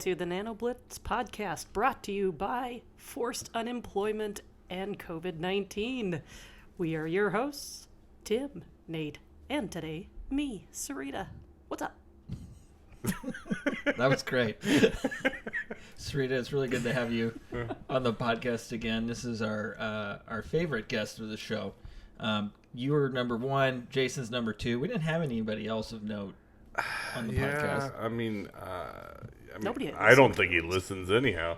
to the Nano Blitz podcast, brought to you by forced unemployment and COVID-19. We are your hosts, Tim, Nate, and today, me, Sarita. What's up? That was great. Sarita, it's really good to have you on the podcast again. This is our favorite guest of the show. You were number one. Jason's number two. We didn't have anybody else of note on the podcast. I mean, Nobody I don't think he listens anyhow.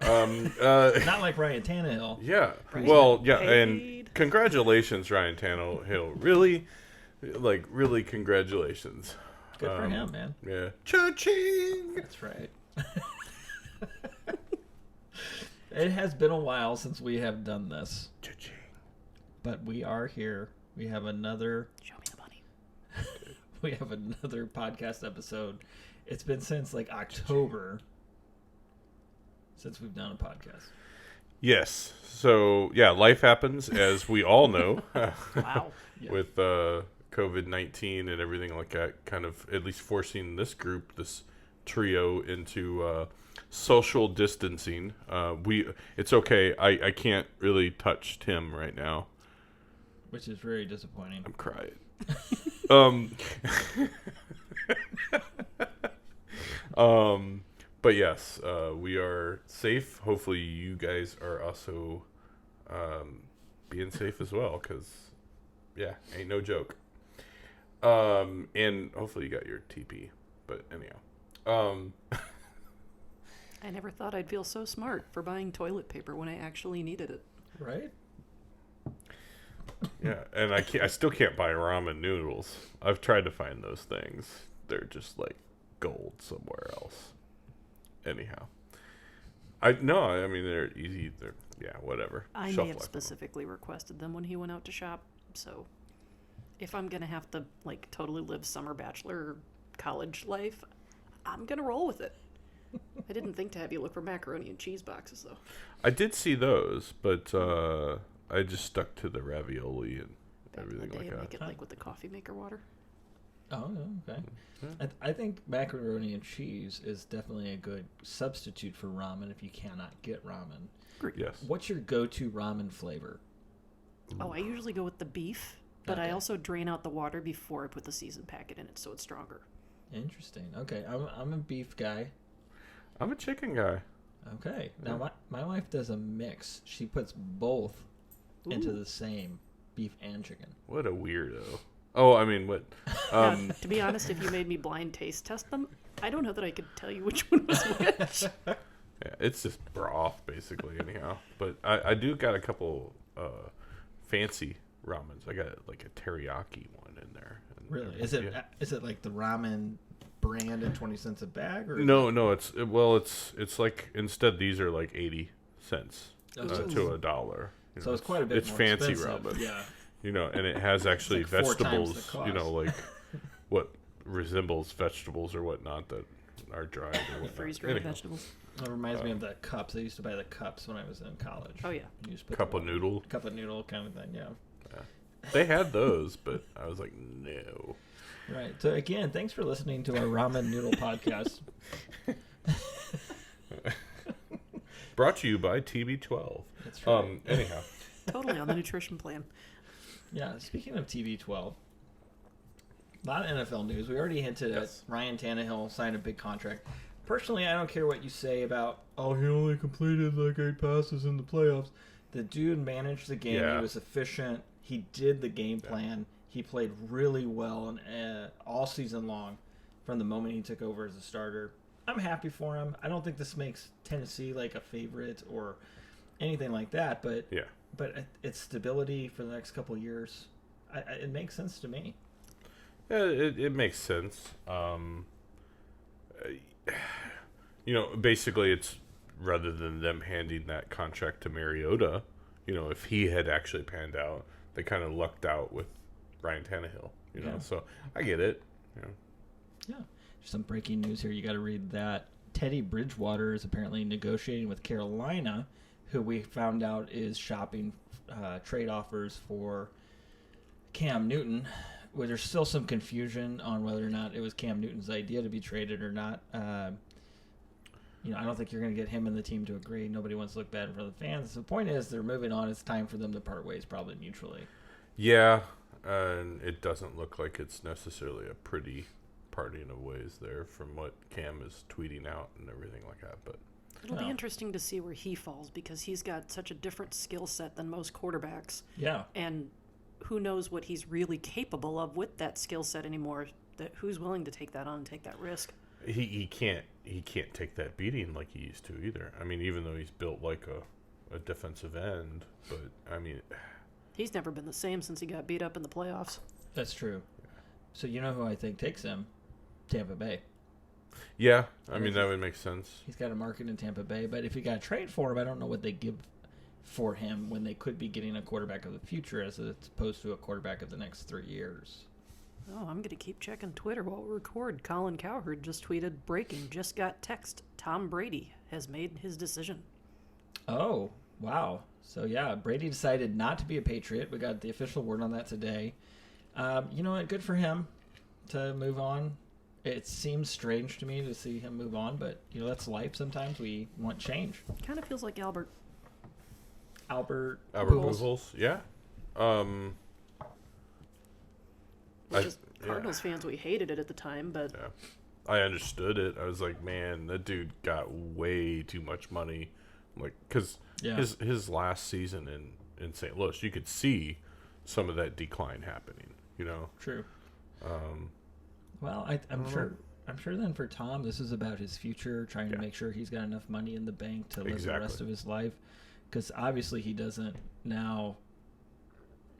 Not like Ryan Tannehill. Yeah. Right. Well, yeah, Paid. and congratulations, Ryan Tannehill. Really congratulations. Good for him, man. Yeah. Cha-ching! That's right. It has been a while since we have done this. Cha-ching. But we are here. We have another... Show me the money. We have another podcast episode. It's been since like October since we've done a podcast. Yes. So, yeah, life happens, as we all know, Wow. Yeah. with COVID-19 and everything like that, kind of at least forcing this trio into social distancing. It's okay. I can't really touch Tim right now. Which is very disappointing. I'm crying. But yes, we are safe. Hopefully you guys are also being safe as well, because yeah, ain't no joke. And hopefully you got your TP. But anyhow, I never thought I'd feel so smart for buying toilet paper when I actually needed it. Right? yeah, and I still can't buy ramen noodles. I've tried to find those things. They're just like gold somewhere else. Anyhow, I mean they're easy. Whatever. I Shelf may have life. specifically requested them when he went out to shop, so if I'm gonna have to like totally live summer bachelor or college life, I'm gonna roll with it. I didn't think to have you look for macaroni and cheese boxes though. I did see those, but I just stuck to the ravioli and Back in the everything day, like and that. make it like with the coffee maker water. Oh, okay. Yeah. I think macaroni and cheese is definitely a good substitute for ramen if you cannot get ramen. Yes. What's your go-to ramen flavor? Oh, I usually go with the beef, but I Okay. also drain out the water before I put the seasoned packet in it, so it's stronger. Interesting. Okay, I'm a beef guy. I'm a chicken guy. Okay. Now my wife does a mix. She puts both into the same beef and chicken. What a weirdo. Oh, I mean, what? Now, to be honest, if you made me blind taste test them, I don't know that I could tell you which one was which. Yeah, it's just broth, basically, anyhow. But I do got a couple fancy ramens. I got like a teriyaki one in there. And Really? everything. Is it like the ramen brand at 20 cents a bag? Or No, it's like, instead these are like 80 cents Oh, to $1. You So know, it's quite a bit It's more fancy expensive. ramen. Yeah. You know, and it has actually It's like 4 times vegetables, the you know, cost. like what resembles vegetables or whatnot that are dried or whatnot. Freeze-dried Anyhow, vegetables. It reminds me of the cups. I used to buy the cups when I was in college. Oh, yeah. You just put cup the of noodle. Cup of noodle kind of thing, yeah. They had those, but I was like, no. Right. So again, thanks for listening to our ramen noodle podcast. Brought to you by TB12. That's right. Anyhow, Totally on the nutrition plan. Yeah, speaking of TB12, a lot of NFL news. We already hinted Yes. at Ryan Tannehill signed a big contract. Personally, I don't care what you say about, oh, he only completed like 8 passes in the playoffs. The dude managed the game. Yeah. He was efficient. He did the game plan. He played really well all season long from the moment he took over as a starter. I'm happy for him. I don't think this makes Tennessee like a favorite or anything like that, but yeah. it's stability for the next couple of years. It makes sense to me. Yeah, it makes sense. You know, basically it's rather than them handing that contract to Mariota, you know, if he had actually panned out, they kind of lucked out with Ryan Tannehill, you know. Yeah. So I get it. You know. Yeah. Some breaking news here. You got to read that. Teddy Bridgewater is apparently negotiating with Carolina, who we found out is shopping trade offers for Cam Newton. Well, there's still some confusion on whether or not it was Cam Newton's idea to be traded or not. I don't think you're going to get him and the team to agree. Nobody wants to look bad for the fans. So the point is, they're moving on. It's time for them to part ways, probably mutually. Yeah, and it doesn't look like it's necessarily a pretty parting of ways there from what Cam is tweeting out and everything like that. But it'll be interesting to see where he falls because he's got such a different skill set than most quarterbacks. Yeah. And who knows what he's really capable of with that skill set anymore. That who's willing to take that on and take that risk? he can't take that beating like he used to either. I mean, even though he's built like a defensive end, but I mean, he's never been the same since he got beat up in the playoffs. That's true. So you know who I think takes him? Tampa Bay. Yeah, I mean, that would make sense. He's got a market in Tampa Bay, but if you got to trade for him, I don't know what they give for him when they could be getting a quarterback of the future as opposed to a quarterback of the next 3 years. Oh, I'm going to keep checking Twitter while we record. Colin Cowherd just tweeted, breaking, just got text. Tom Brady has made his decision. Oh, wow. So, yeah, Brady decided not to be a Patriot. We got the official word on that today. You know what? Good for him to move on. It seems strange to me to see him move on, but, that's life. Sometimes we want change. Kind of feels like Albert Pujols, yeah. Cardinals fans, we hated it at the time, but yeah, I understood it. I was like, man, that dude got way too much money, like because his last season in St. Louis, you could see some of that decline happening. True. Well, I'm sure. I'm sure then for Tom, this is about his future, trying to make sure he's got enough money in the bank to live the rest of his life. Because obviously he doesn't now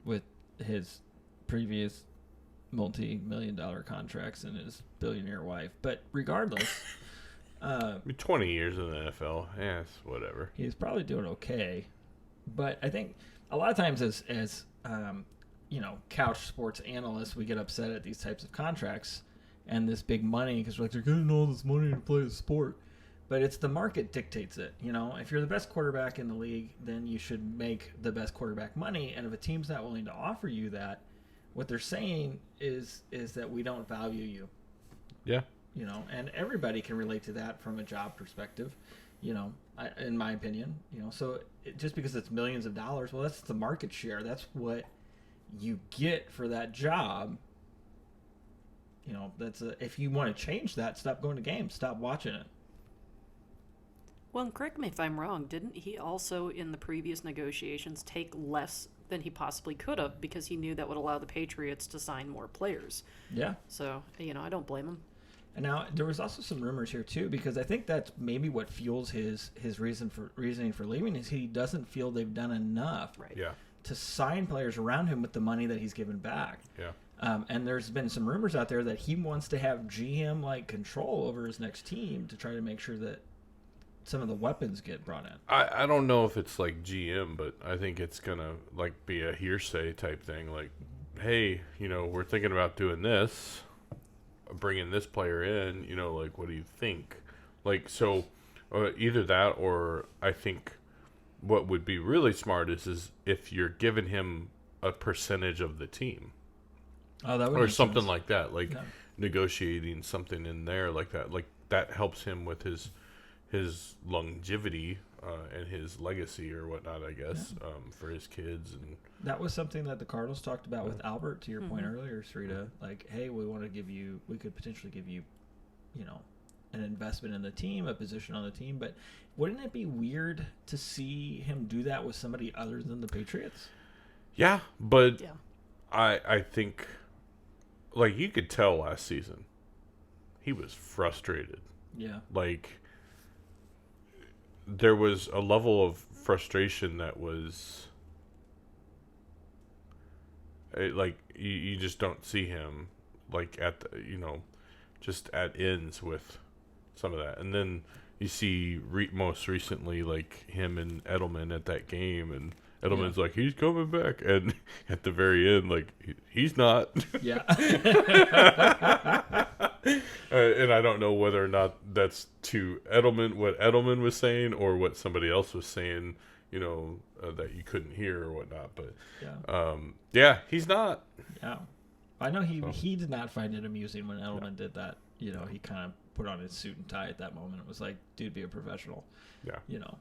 with his previous multi-million-dollar contracts and his billionaire wife. But regardless... 20 years in the NFL, yes, whatever. He's probably doing okay. But I think a lot of times as couch sports analysts, we get upset at these types of contracts and this big money because we're like, they're getting all this money to play the sport. But it's the market dictates it. If you're the best quarterback in the league, then you should make the best quarterback money. And if a team's not willing to offer you that, what they're saying is that we don't value you. Yeah. And everybody can relate to that from a job perspective, in my opinion. So just because it's millions of dollars, well, that's the market share. That's what you get for that job. If you want to change that, stop going to games, stop watching it. Well, and correct me if I'm wrong, didn't he also in the previous negotiations take less than he possibly could have because he knew that would allow the Patriots to sign more players? Yeah. So, I don't blame him. And now there was also some rumors here too, because I think that's maybe what fuels his reasoning for leaving is he doesn't feel they've done enough to sign players around him with the money that he's given back. Yeah. And there's been some rumors out there that he wants to have GM-like control over his next team to try to make sure that some of the weapons get brought in. I don't know if it's like GM, but I think it's gonna be a hearsay type thing. Like, hey, we're thinking about doing this, bringing this player in. What do you think? So either that or I think what would be really smart is if you're giving him a percentage of the team. Oh, that would or make something sense. like that, negotiating something in there like that. Like that helps him with his longevity and his legacy or whatnot, I guess, for his kids. And that was something that the Cardinals talked about with Albert, to your point earlier, Sarita. Like, hey, we could potentially give you, an investment in the team, a position on the team. But wouldn't it be weird to see him do that with somebody other than the Patriots? Yeah, but I think, you could tell last season, he was frustrated. Yeah. There was a level of frustration that was you just don't see him at the, just at ends with some of that. And then you see most recently him and Edelman at that game, and Edelman's he's coming back, and at the very end he's not. Yeah. And I don't know whether or not that's to Edelman, what Edelman was saying, or what somebody else was saying, that you couldn't hear or whatnot. But he's not. Yeah, I know he did not find it amusing when Edelman did that. He kind of put on his suit and tie at that moment. It was like, dude, be a professional. Yeah. You know,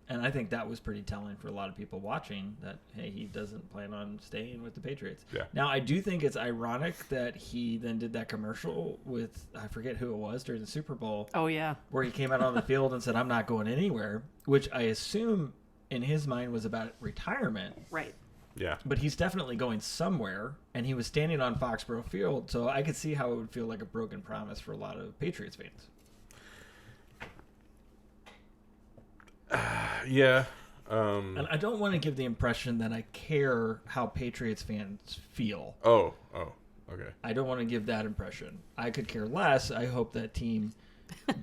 and I think that was pretty telling for a lot of people watching that, hey, he doesn't plan on staying with the Patriots. Yeah. Now, I do think it's ironic that he then did that commercial with, I forget who it was, during the Super Bowl. Oh, yeah. Where he came out on the field and said, I'm not going anywhere, which I assume in his mind was about retirement. Right. Yeah. But he's definitely going somewhere, and he was standing on Foxborough Field, so I could see how it would feel like a broken promise for a lot of Patriots fans. Yeah. And I don't want to give the impression that I care how Patriots fans feel. Oh, okay. I don't want to give that impression. I could care less. I hope that team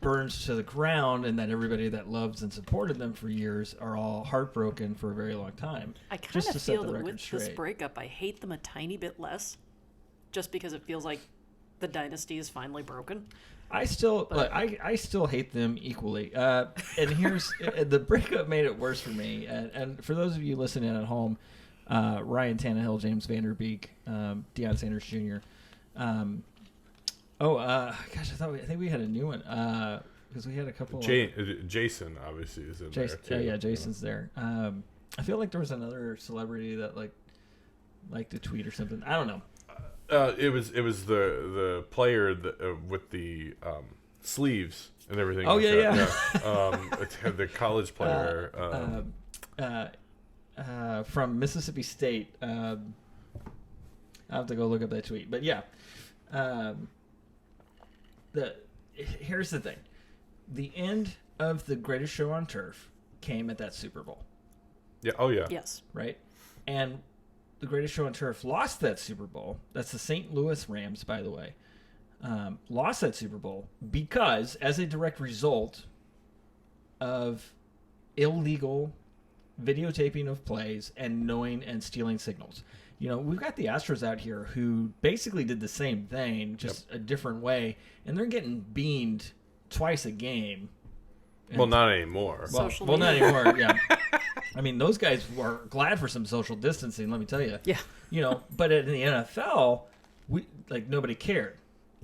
burns to the ground and that everybody that loves and supported them for years are all heartbroken for a very long time. I kind Just of to set feel the that record with this straight. breakup, I hate them a tiny bit less, just because it feels like the dynasty is finally broken. I still hate them equally. And here's the breakup made it worse for me. And for those of you listening at home, Ryan Tannehill, James Vanderbeek, Deion Sanders Jr. I think we had a new one because we had a couple. Jason obviously is in there too. Yeah, Jason's there. I feel like there was another celebrity that liked to tweet or something. I don't know. It was the player with the sleeves and everything. Oh, like yeah. It had the college player. From Mississippi State. I'll have to go look up that tweet. But yeah, here's the thing. The end of the greatest show on turf came at that Super Bowl. Yeah. Oh yeah. Yes. Right? And the greatest show on turf lost that Super Bowl. That's the St. Louis Rams, by the way. Lost that Super Bowl because, as a direct result of illegal videotaping of plays and knowing and stealing signals. You know, we've got the Astros out here who basically did the same thing, just a different way, and they're getting beamed twice a game. Well, not anymore. Well, not anymore, yeah. I mean, those guys were glad for some social distancing, let me tell you. Yeah. You know, but in the NFL, nobody cared.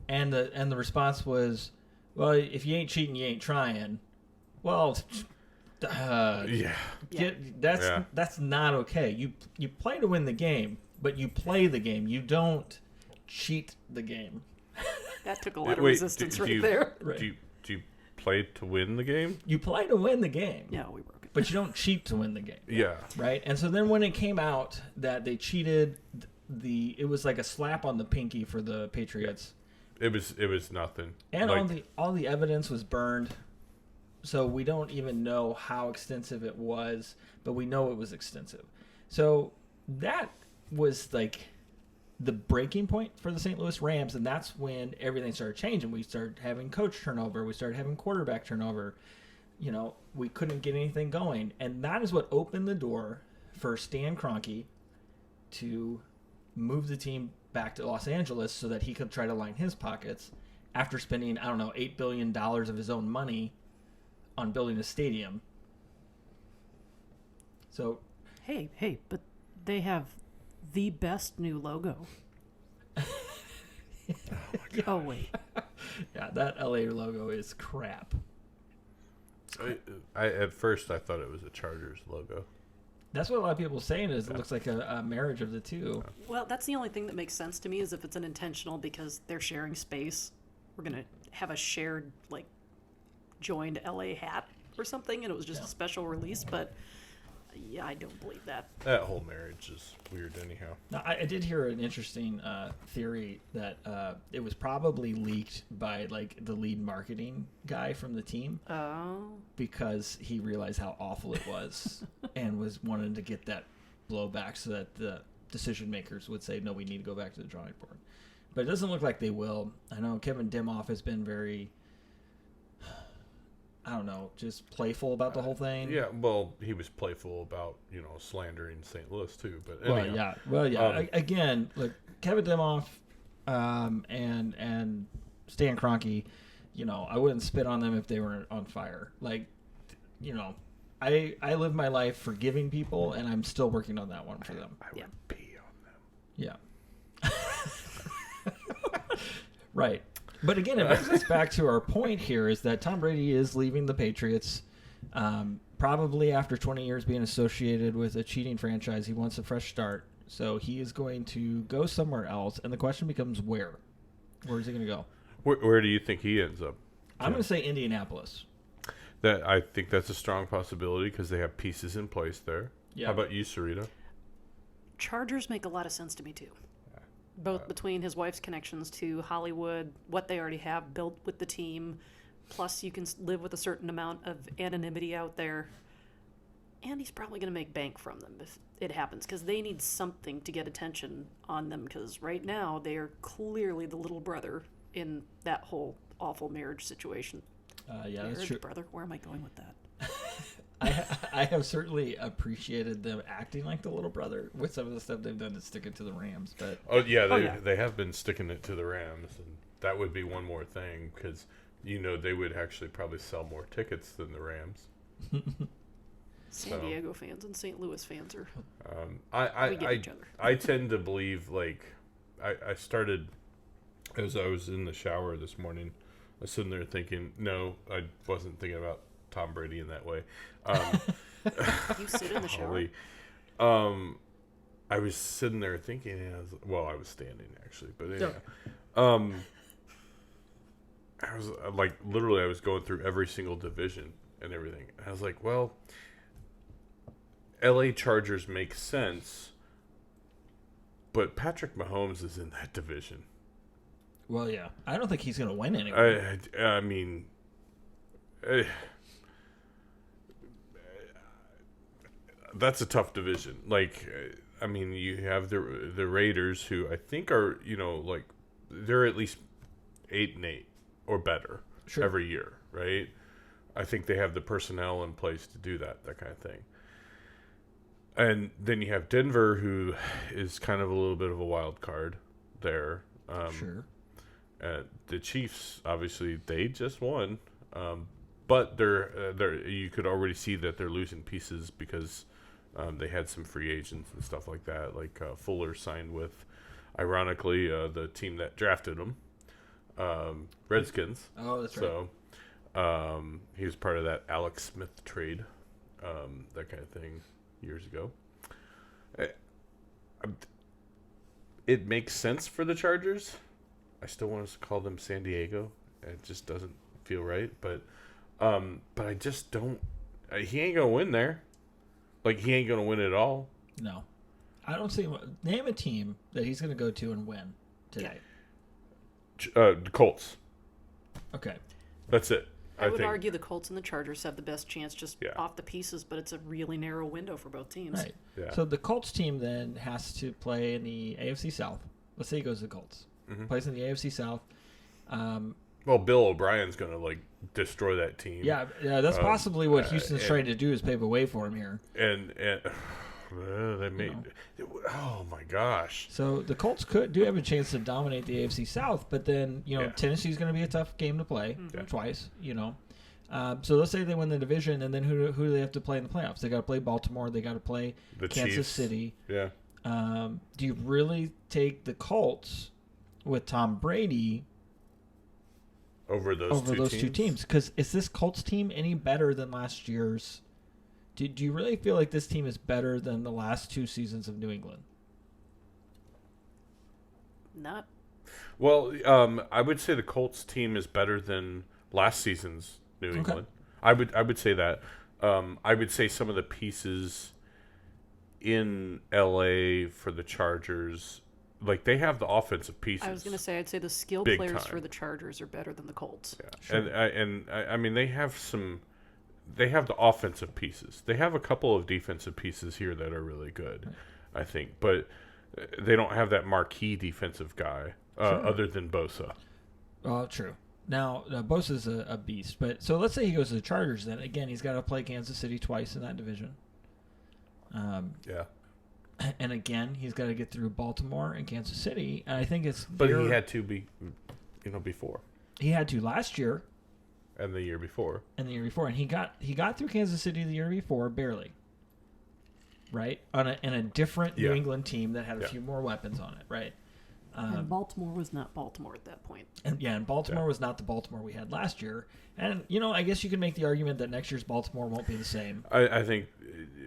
And the response was, well, if you ain't cheating, you ain't trying. Well, that's not okay. You play to win the game, but you play the game. You don't cheat the game. That took a lot of resistance there. Right. Do you play to win the game? You play to win the game. Yeah, we broke it. But you don't cheat to win the game. Yeah. Right? And so then when it came out that they cheated, it was like a slap on the pinky for the Patriots. It was nothing. And all the evidence was burned. So we don't even know how extensive it was, but we know it was extensive. So that was like the breaking point for the St. Louis Rams, and that's when everything started changing. We started having coach turnover. We started having quarterback turnover. You know, we couldn't get anything going. And that is what opened the door for Stan Kroenke to move the team back to Los Angeles so that he could try to line his pockets after spending, $8 billion of his own money on building a stadium. So, Hey, but they have the best new logo. Oh, wait. yeah, that LA logo is crap. I at first I thought it was a Chargers logo. That's what a lot of people are saying is it looks like a marriage of the two. Well, that's the only thing that makes sense to me is if it's an intentional because they're sharing space. We're going to have a shared, joined LA hat or something, and it was just a special release, but yeah, I don't believe that. That whole marriage is weird anyhow. Now, I did hear an interesting theory that it was probably leaked by the lead marketing guy from the team because he realized how awful it was and was wanting to get that blowback so that the decision makers would say, no, we need to go back to the drawing board. But it doesn't look like they will. I know Kevin Dimoff has been very, just playeful about the whole thing. Yeah, well, he was playful about, slandering St. Louis too. But anyhow. Well, yeah. Again, look, Kevin Dimoff and Stan Kroenke, I wouldn't spit on them if they were on fire. I live my life forgiving people, and I'm still working on that one for them. I would pee on them. Yeah. Right. But again, it brings us back to our point here is that Tom Brady is leaving the Patriots. Probably after 20 years being associated with a cheating franchise, he wants a fresh start. So he is going to go somewhere else. And the question becomes where? Where is he going to go? Where do you think he ends up? I'm going to say Indianapolis. I think that's a strong possibility because they have pieces in place there. Yeah. How about you, Sarita? Chargers make a lot of sense to me, too. Both between his wife's connections to Hollywood, what they already have built with the team, plus you can live with a certain amount of anonymity out there. And he's probably going to make bank from them if it happens, because they need something to get attention on them, because right now they are clearly the little brother in that whole awful marriage situation. Yeah, Marriage that's true. brother? Where am I going with that? I have certainly appreciated them acting like the little brother with some of the stuff they've done to stick it to the Rams. But They have been sticking it to the Rams, and that would be one more thing because they would actually probably sell more tickets than the Rams. San Diego fans and St. Louis fans are. We get each other. I tend to believe I started as I was in the shower this morning. I was sitting there thinking, no, I wasn't thinking about Tom Brady in that way. You sit in the shower? I was sitting there thinking, and I was standing actually, but anyway. I was literally I was going through every single division and everything. I was like, well, LA Chargers make sense, but Patrick Mahomes is in that division. Well, yeah. I don't think he's going to win anyway. I mean, that's a tough division. You have the Raiders, who I think are, they're at least 8-8 or better every year, right? I think they have the personnel in place to do that kind of thing. And then you have Denver, who is kind of a little bit of a wild card there. Sure. The Chiefs, obviously, they just won, but they're you could already see that they're losing pieces because they had some free agents and stuff like that. Fuller signed with, ironically, the team that drafted him, Redskins. Oh, that's right. So he was part of that Alex Smith trade, that kind of thing, years ago. It makes sense for the Chargers. I still want us to call them San Diego. It just doesn't feel right. But I just don't. He ain't gonna win there. He ain't gonna win it all. No, I don't see. Name a team that he's gonna go to and win today. The Colts. Okay, that's it. I would argue the Colts and the Chargers have the best chance just Yeah. off the pieces, but it's a really narrow window for both teams. right. Yeah. So the Colts team then has to play in the AFC South. Let's say he goes to the Colts. Mm-hmm. Plays in the AFC South. Well, Bill O'Brien's gonna destroy that team. Yeah, that's possibly what Houston's trying to do is pave a way for him here. And they made. Oh my gosh! So the Colts do have a chance to dominate the AFC South, but then Tennessee's going to be a tough game to play twice. So let's say they win the division, and then who do they have to play in the playoffs? They got to play Baltimore. They got to play The Kansas Chiefs. City. Yeah. Do you really take the Colts with Tom Brady Over those two teams? Because is this Colts team any better than last year's? Do you really feel like this team is better than the last 2 seasons of New England? Not. Well, I would say the Colts team is better than last season's New England. I would say that. I would say some of the pieces in LA for the Chargers, they have the offensive pieces. I was going to say, I'd say the skill Big players time. for the Chargers are better than the Colts. Yeah. Sure. I mean, they have some. They have the offensive pieces. They have a couple of defensive pieces here that are really good, I think. But they don't have that marquee defensive guy other than Bosa. Oh, true. Now, Bosa's a beast. But so let's say he goes to the Chargers. Then again, he's got to play Kansas City twice in that division. Yeah. And again, he's got to get through Baltimore and Kansas City. And I think it's. But he had to be, before. He had to last year. And the year before. And he got through Kansas City the year before, barely. Right? In a different New England team that had a few more weapons on it, right? And Baltimore was not Baltimore at that point. And Baltimore was not the Baltimore we had last year. And, I guess you can make the argument that next year's Baltimore won't be the same. I think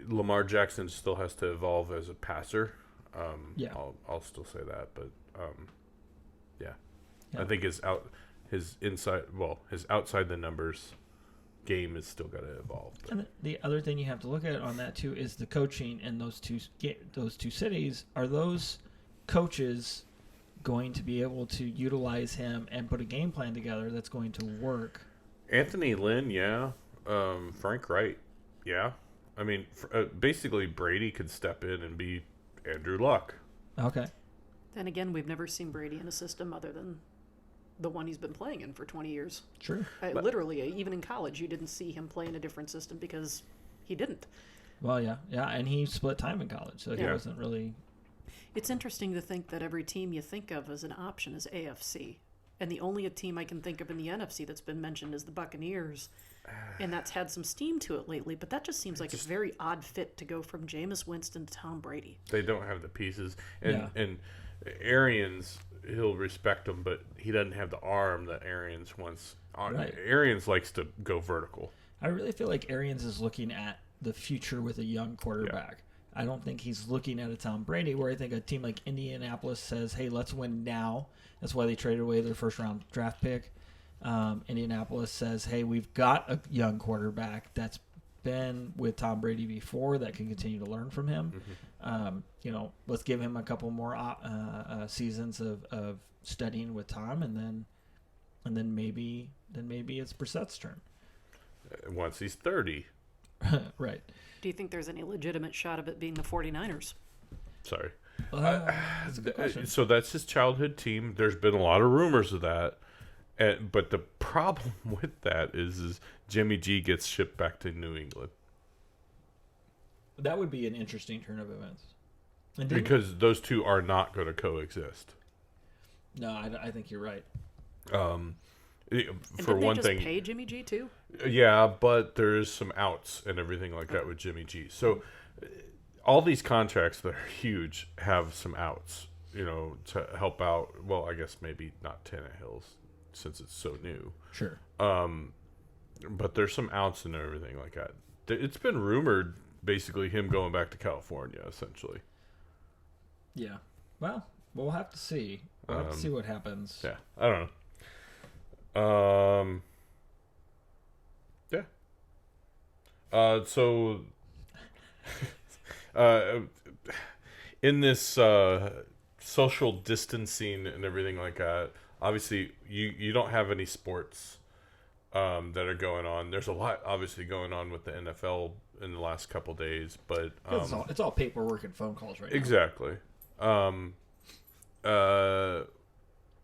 Lamar Jackson still has to evolve as a passer. I'll still say that, but I think his outside the numbers game is still got to evolve. But. And the other thing you have to look at on that too is the coaching in those two cities. Are those coaches going to be able to utilize him and put a game plan together that's going to work? Anthony Lynn, yeah. Frank Wright, yeah. I mean, basically Brady could step in and be Andrew Luck. Okay. Then again, we've never seen Brady in a system other than the one he's been playing in for 20 years. True. Literally, even in college, you didn't see him play in a different system because he didn't. Well, yeah, and he split time in college, so he wasn't really... It's interesting to think that every team you think of as an option is AFC. And the only team I can think of in the NFC that's been mentioned is the Buccaneers. And that's had some steam to it lately, but that just seems like a very odd fit to go from Jameis Winston to Tom Brady. They don't have the pieces. And Arians, he'll respect him, but he doesn't have the arm that Arians wants. Right. Arians likes to go vertical. I really feel like Arians is looking at the future with a young quarterback. Yeah. I don't think he's looking at a Tom Brady, where I think a team like Indianapolis says, hey, let's win now. That's why they traded away their first-round draft pick. Indianapolis says, hey, we've got a young quarterback that's been with Tom Brady before that can continue to learn from him. Mm-hmm. Let's give him a couple more seasons of studying with Tom, and then maybe it's Brissett's turn. Once he's 30. Right. Do you think there's any legitimate shot of it being the 49ers? Sorry. That's a good question. So that's his childhood team. There's been a lot of rumors of that. But the problem with that is Jimmy G gets shipped back to New England. That would be an interesting turn of events. Because those two are not going to coexist. No, I think you're right. For one thing, pay Jimmy G too? Yeah, but there's some outs and everything like that with Jimmy G. So all these contracts that are huge have some outs, to help out. Well, I guess maybe not Tannehill's since it's so new. Sure. But there's some outs and everything like that. It's been rumored, basically, him going back to California, essentially. Yeah. Well, we'll have to see. We'll have to see what happens. Yeah. I don't know. Yeah. So, in this social distancing and everything like that, obviously you don't have any sports that are going on. There's a lot obviously going on with the NFL in the last couple days, but it's all paperwork and phone calls right now. Exactly.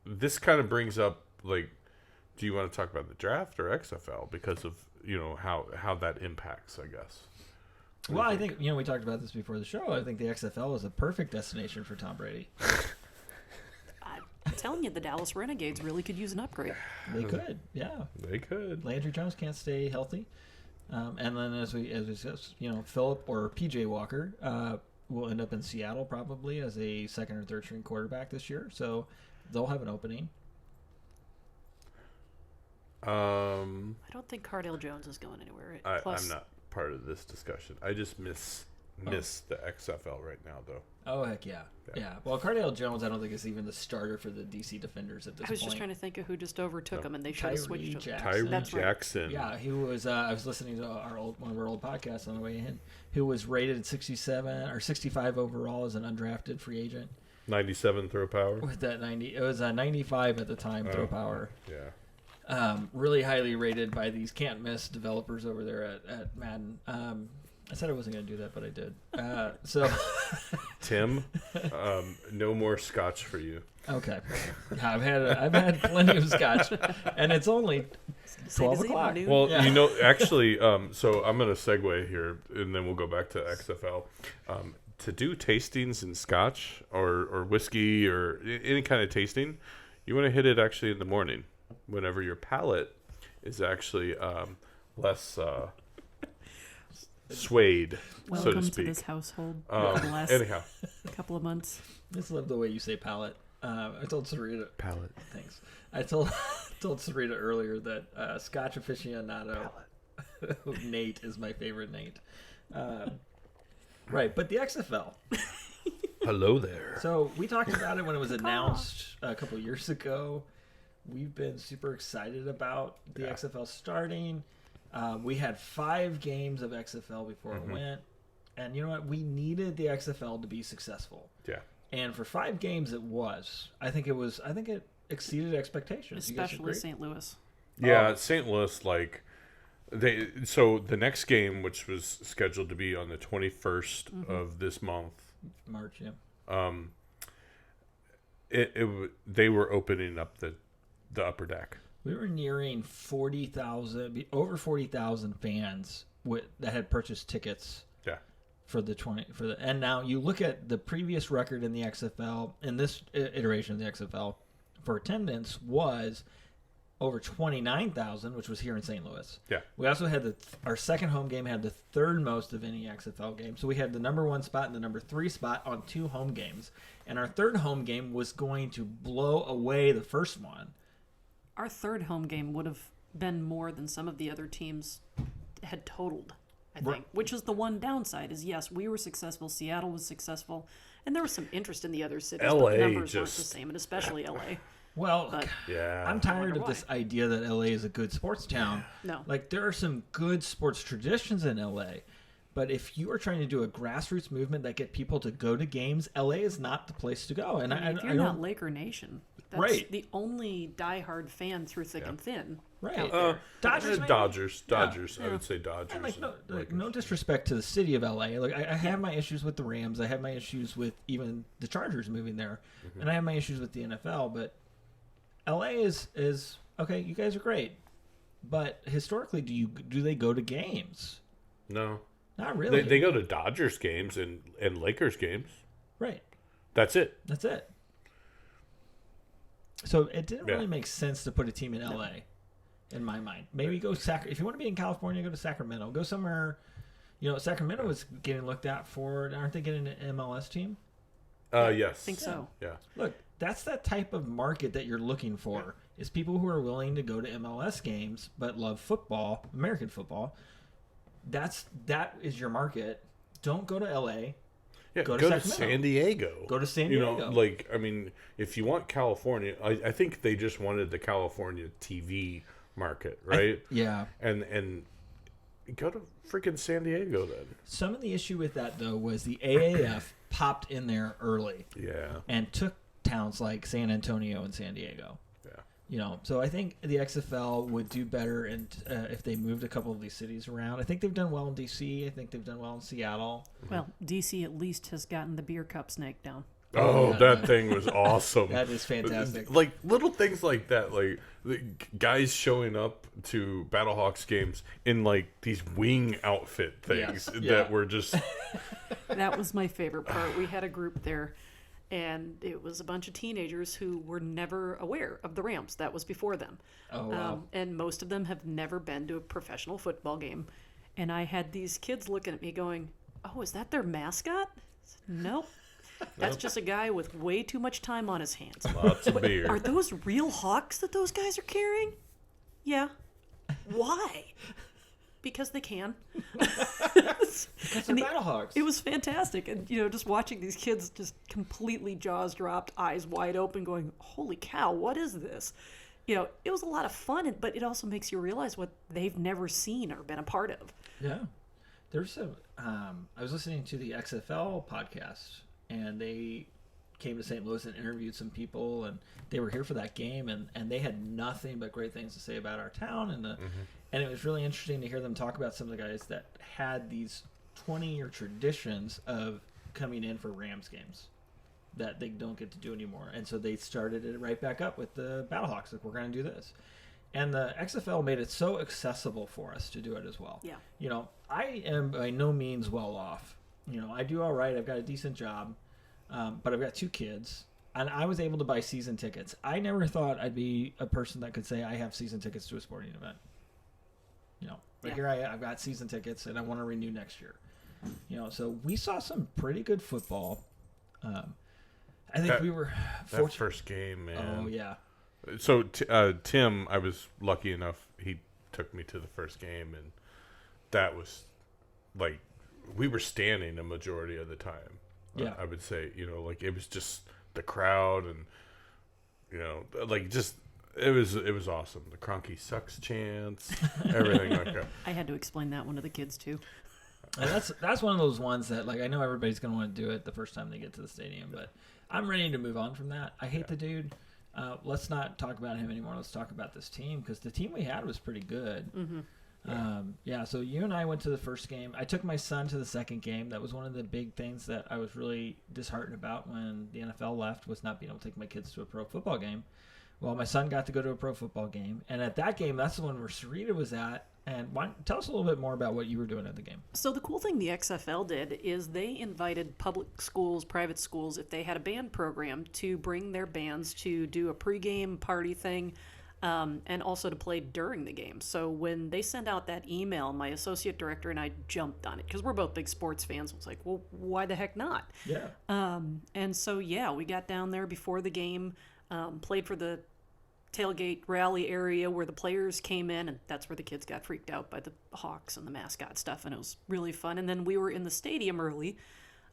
This kind of brings up, like, do you want to talk about the draft or XFL because of how that impacts, I guess. Well, I think we talked about this before the show. I think the XFL is a perfect destination for Tom Brady. I'm telling you, the Dallas Renegades really could use an upgrade. They could, yeah. They could. Landry Jones can't stay healthy, and then as we discussed, Phillip or PJ Walker will end up in Seattle probably as a second or third string quarterback this year, so they'll have an opening. I don't think Cardale Jones is going anywhere. I'm not part of this discussion. I just miss the XFL right now, though. Oh, heck yeah. Yeah. Well, Cardale Jones, I don't think is even the starter for the DC Defenders at this point. I was just trying to think of who just overtook him, and they should have switched him. Tyree Jackson. Right. Yeah, he was. I was listening to one of our old podcasts on the way in, who was rated at 67 or 65 overall as an undrafted free agent. 97 throw power. With that 90, it was a 95 at the time throw power. Yeah. Really highly rated by these can't miss developers over there at Madden. I said I wasn't going to do that, but I did. So, Tim, no more scotch for you. Okay, I've had plenty of scotch, and it's only 12 o'clock. Well, actually, so I'm going to segue here, and then we'll go back to XFL. To do tastings in scotch or whiskey or any kind of tasting, you want to hit it actually in the morning, whenever your palate is actually less swayed, Welcome so to speak. To this household for the last anyhow, couple of months. Just love the way you say palate. I told Sarita. Palette. Thanks. I told Sarita earlier that Scotch aficionado Nate is my favorite Nate. Right, but the XFL. Hello there. So we talked about it when it was announced a couple of years ago. We've been super excited about the XFL starting. We had 5 games of XFL before it went. And you know what? We needed the XFL to be successful. Yeah. And for 5 games it was. I think it exceeded expectations. Especially St. Louis. Yeah, St. Louis, like so the next game, which was scheduled to be on the 21st of this month, March, yeah. They were opening up the upper deck. We were nearing 40,000, over 40,000 fans that had purchased tickets. Yeah. And now you look at the previous record in the XFL, in this iteration of the XFL for attendance was over 29,000, which was here in St. Louis. Yeah. We also had our second home game had the third most of any XFL game. So we had the number 1 spot and the number 3 spot on 2 home games. And our third home game was going to blow away the first one. Our third home game would have been more than some of the other teams had totaled, I think. Right. Which is the one downside is, yes, we were successful, Seattle was successful, and there was some interest in the other cities, but LA the numbers weren't the just- same, and especially LA. Well, But Yeah. I'm tired wonder of this why. idea that LA is a good sports town. No. Like, there are some good sports traditions in LA. But if you are trying to do a grassroots movement that get people to go to games, LA is not the place to go. And I mean, if I you're don't. not Laker Nation, that's Right. the only diehard fan through thick and thin. Right. out there. Dodgers, maybe? Dodgers. Yeah. I would say Dodgers. And and no Lakers. disrespect to the city of LA. Like I have my issues with the Rams. I have my issues with even the Chargers moving there, and I have my issues with the NFL. But LA is okay. You guys are great, but historically, do they go to games? No. Not really. They go to Dodgers games and Lakers games. Right. That's it. That's it. So it didn't Yeah. really make sense to put a team in LA, in my mind. Maybe go if you want to be in California, go to Sacramento. Go somewhere. You know, Sacramento was getting looked at for. Aren't they getting an MLS team? Yes. I think so. Yeah. Look, that's that type of market that you're looking for. Is people who are willing to go to MLS games but love football, American football. That is your market. Don't go to LA. Yeah, Go go to to Sacramento. San Diego. Go to San You Diego. know, like, I mean, if you want California, I think they just wanted the California TV market, right? Yeah. And go to freaking San Diego then. Some of the issue with that though was the AAF popped in there early Yeah. and took towns like San Antonio and San Diego. Yeah. You know, so I think the XFL would do better and if they moved a couple of these cities around. I think they've done well in DC. I think they've done well in Seattle. Well, DC at least has gotten the beer cup snake down. Oh, yeah, that yeah. thing was awesome. That is fantastic. Like little things like that, like the guys showing up to Battlehawks games in like these wing outfit things Yes, yeah. that were just That was my favorite part. We had a group there, and it was a bunch of teenagers who were never aware of the Rams. That was before them. Oh, wow. And most of them have never been to a professional football game. And I had these kids looking at me going, "Oh, is that their mascot?" I said, "Nope. That's just a guy with way too much time on his hands." lots of beer. Are those real hawks that those guys are carrying? Yeah. Why? Because they can. Because they're And the- Battlehawks. It was fantastic. And, just watching these kids just completely jaws dropped, eyes wide open, going, "Holy cow, what is this?" It was a lot of fun, but it also makes you realize what they've never seen or been a part of. Yeah. There's some. I was listening to the XFL podcast, and they came to St. Louis and interviewed some people, and they were here for that game, and they had nothing but great things to say about our town, and it was really interesting to hear them talk about some of the guys that had these 20-year traditions of coming in for Rams games that they don't get to do anymore, and so they started it right back up with the Battlehawks. Like, we're going to do this. And the XFL made it so accessible for us to do it as well. Yeah. I am by no means well off. I do all right. I've got a decent job, but I've got 2 kids, and I was able to buy season tickets. I never thought I'd be a person that could say I have season tickets to a sporting event. But here I've got season tickets, and I want to renew next year. So we saw some pretty good football. I I think we were that first game, man. Oh yeah. So Tim, I was lucky enough. He took me to the first game, and that was like we were standing a majority of the time. Yeah, I would say, like it was just the crowd, and like just it was awesome. The Cronky sucks chants, everything like that. I had to explain that one to the kids too. And that's one of those ones that like I know everybody's gonna want to do it the first time they get to the stadium, but I'm ready to move on from that. I hate the dude. Let's not talk about him anymore. Let's talk about this team because the team we had was pretty good. Mm-hmm. So you and I went to the first game. I took my son to the second game. That was one of the big things that I was really disheartened about when the NFL left was not being able to take my kids to a pro football game. Well, my son got to go to a pro football game. And at that game, that's the one where Sarita was at. And tell us a little bit more about what you were doing at the game. So the cool thing the XFL did is they invited public schools, private schools, if they had a band program, to bring their bands to do a pregame party thing, and also to play during the game. So when they sent out that email, my associate director and I jumped on it because we're both big sports fans. I was like, well, why the heck not? Yeah. And so, we got down there before the game, played for the tailgate rally area where the players came in, and that's where the kids got freaked out by the Hawks and the mascot stuff, and it was really fun. And then we were in the stadium early,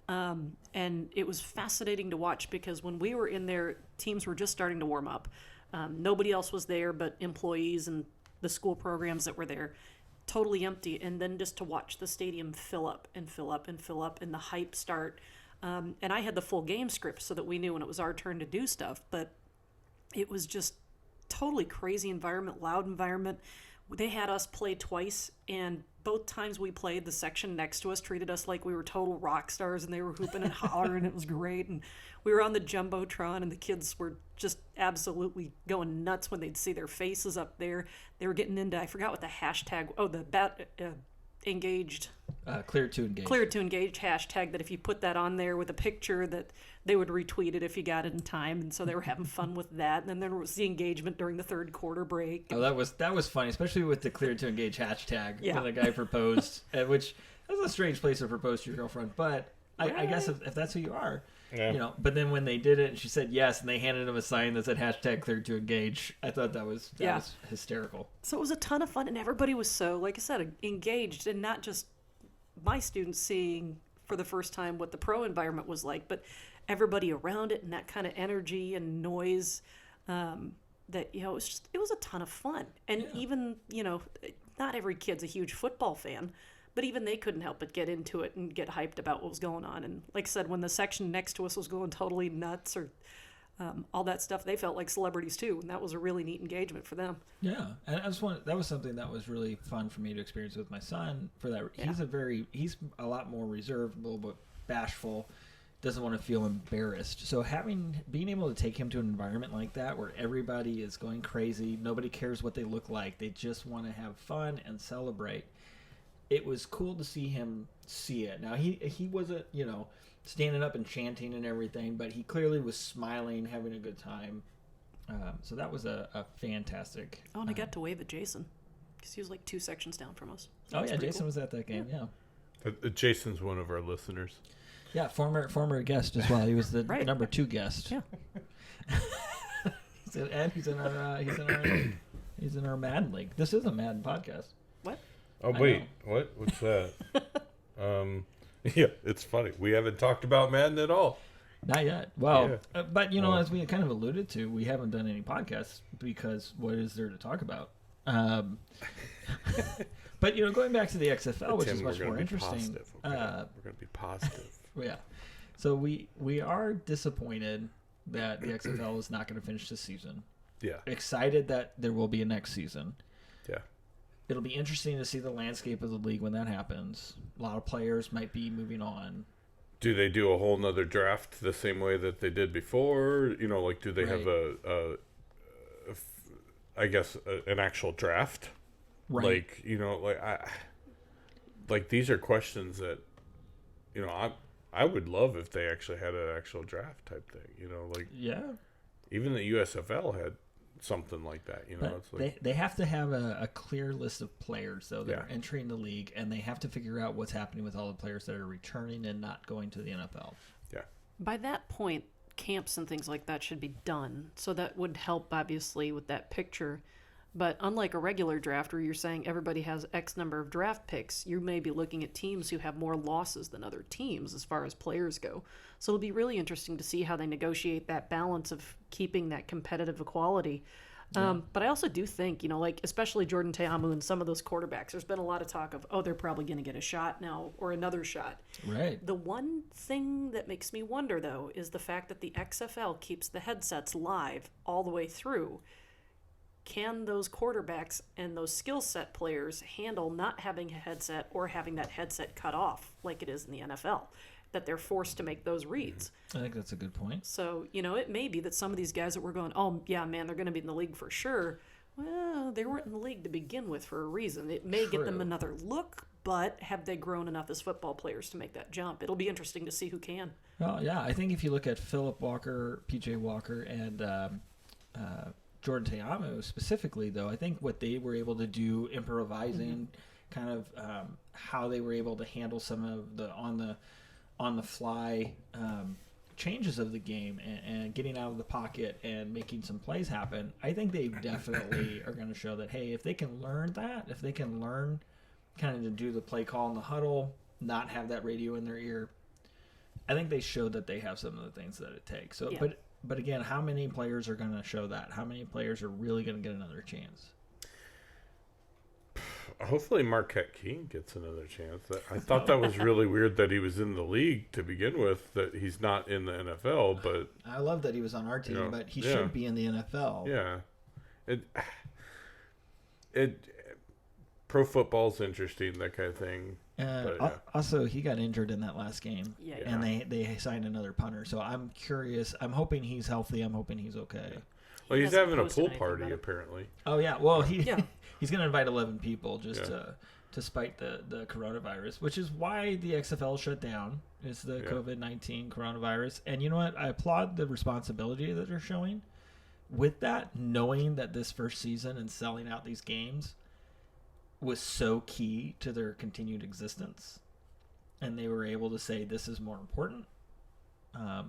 and it was fascinating to watch because when we were in there, teams were just starting to warm up. Nobody else was there but employees and the school programs that were there, totally empty. And then just to watch the stadium fill up and fill up and fill up and the hype start. And I had the full game script so that we knew when it was our turn to do stuff, but it was just totally crazy environment, loud environment. They had us play twice, and both times we played, the section next to us treated us like we were total rock stars, and they were hooping and hollering. It was great. And we were on the Jumbotron, and the kids were just absolutely going nuts when they'd see their faces up there. They were getting into, I forgot what the hashtag, engaged. Clear to engage. Clear to engage hashtag, that if you put that on there with a picture that they would retweet it if you got it in time. And so they were having fun with that. And then there was the engagement during the third quarter break. Oh, that was funny, especially with the clear to engage hashtag Yeah. when the guy proposed, which that's a strange place to propose to your girlfriend. But I guess if that's who you are, But then when they did it and she said yes, and they handed him a sign that said hashtag clear to engage, I thought that was hysterical. So it was a ton of fun, and everybody was so, like I said, engaged, and not just my students seeing for the first time what the pro environment was like, but everybody around it and that kind of energy and noise. That it was a ton of fun, and even not every kid's a huge football fan. But even they couldn't help but get into it and get hyped about what was going on. And like I said, when the section next to us was going totally nuts or all that stuff, they felt like celebrities too. And that was a really neat engagement for them. Yeah. And that was something that was really fun for me to experience with my son. For that, he's a lot more reserved, a little bit bashful, doesn't want to feel embarrassed. So being able to take him to an environment like that where everybody is going crazy, nobody cares what they look like, they just want to have fun and celebrate. It was cool to see him see it. Now, he wasn't, standing up and chanting and everything, but he clearly was smiling, having a good time. So that was a fantastic... Oh, and I got to wave at Jason, because he was like 2 sections down from us. So Jason was at that game, yeah. Jason's one of our listeners. Yeah, former guest as well. He was the right. number 2 guest. Yeah. He's in our Madden league. This is a Madden podcast. What? Oh, wait. What? What's that? Yeah, it's funny. We haven't talked about Madden at all. Not yet. Well, but, as we kind of alluded to, we haven't done any podcasts because what is there to talk about? But, going back to the XFL, which is much more interesting. We're going to be positive. Yeah. So we are disappointed that the XFL is not going to finish this season. Yeah. Excited that there will be a next season. Yeah. It'll be interesting to see the landscape of the league when that happens. A lot of players might be moving on. Do they do a whole nother draft the same way that they did before? Do they have an actual draft? Right. These are questions that, I would love if they actually had an actual draft type thing. Yeah. Even the USFL had something like that. It's like they have to have a clear list of players though that are entering the league, and they have to figure out what's happening with all the players that are returning and not going to the NFL. Yeah. By that point, camps and things like that should be done. So that would help, obviously, with that picture. But unlike a regular draft where you're saying everybody has X number of draft picks, you may be looking at teams who have more losses than other teams as far as players go. So it'll be really interesting to see how they negotiate that balance of keeping that competitive equality. But I also do think, like especially Jordan Teamu and some of those quarterbacks, there's been a lot of talk of, they're probably going to get a shot now or another shot. Right. The one thing that makes me wonder, though, is the fact that the XFL keeps the headsets live all the way through. Can those quarterbacks and those skill set players handle not having a headset or having that headset cut off like it is in the NFL? That they're forced to make those reads. I think that's a good point. So, it may be that some of these guys that we're going, oh, yeah, man, they're going to be in the league for sure. Well, they weren't in the league to begin with for a reason. It may get them another look, but have they grown enough as football players to make that jump? It'll be interesting to see who can. Well, yeah, I think if you look at Phillip Walker, PJ Walker, and Jordan Teamu specifically, though, I think what they were able to do, improvising, kind of how they were able to handle some of the on the fly changes of the game and getting out of the pocket and making some plays happen, I think they definitely are going to show that, hey, if they can learn that, if they can learn kind of to do the play call in the huddle, not have that radio in their ear, I think they showed that they have some of the things that it takes. So, Yeah. But again, how many players are going to show that? How many players are really going to get another chance? Hopefully Marquette King gets another chance. I thought that was really weird that he was in the league to begin with, that he's not in the NFL, but I love that he was on our team, but he should be in the NFL. Yeah. Pro football's interesting, that kind of thing. Also, he got injured in that last game, Yeah. and they signed another punter. So I'm curious. I'm hoping he's healthy. I'm hoping he's okay. Well, he's hasn't having a posted pool anything party, about it. apparently. Oh yeah. Well, he's going to invite 11 people just to spite the coronavirus, which is why the XFL shut down. It's the COVID-19 coronavirus, and you know what? I applaud the responsibility that they're showing with that, knowing that this first season and selling out these games was so key to their continued existence, and they were able to say this is more important.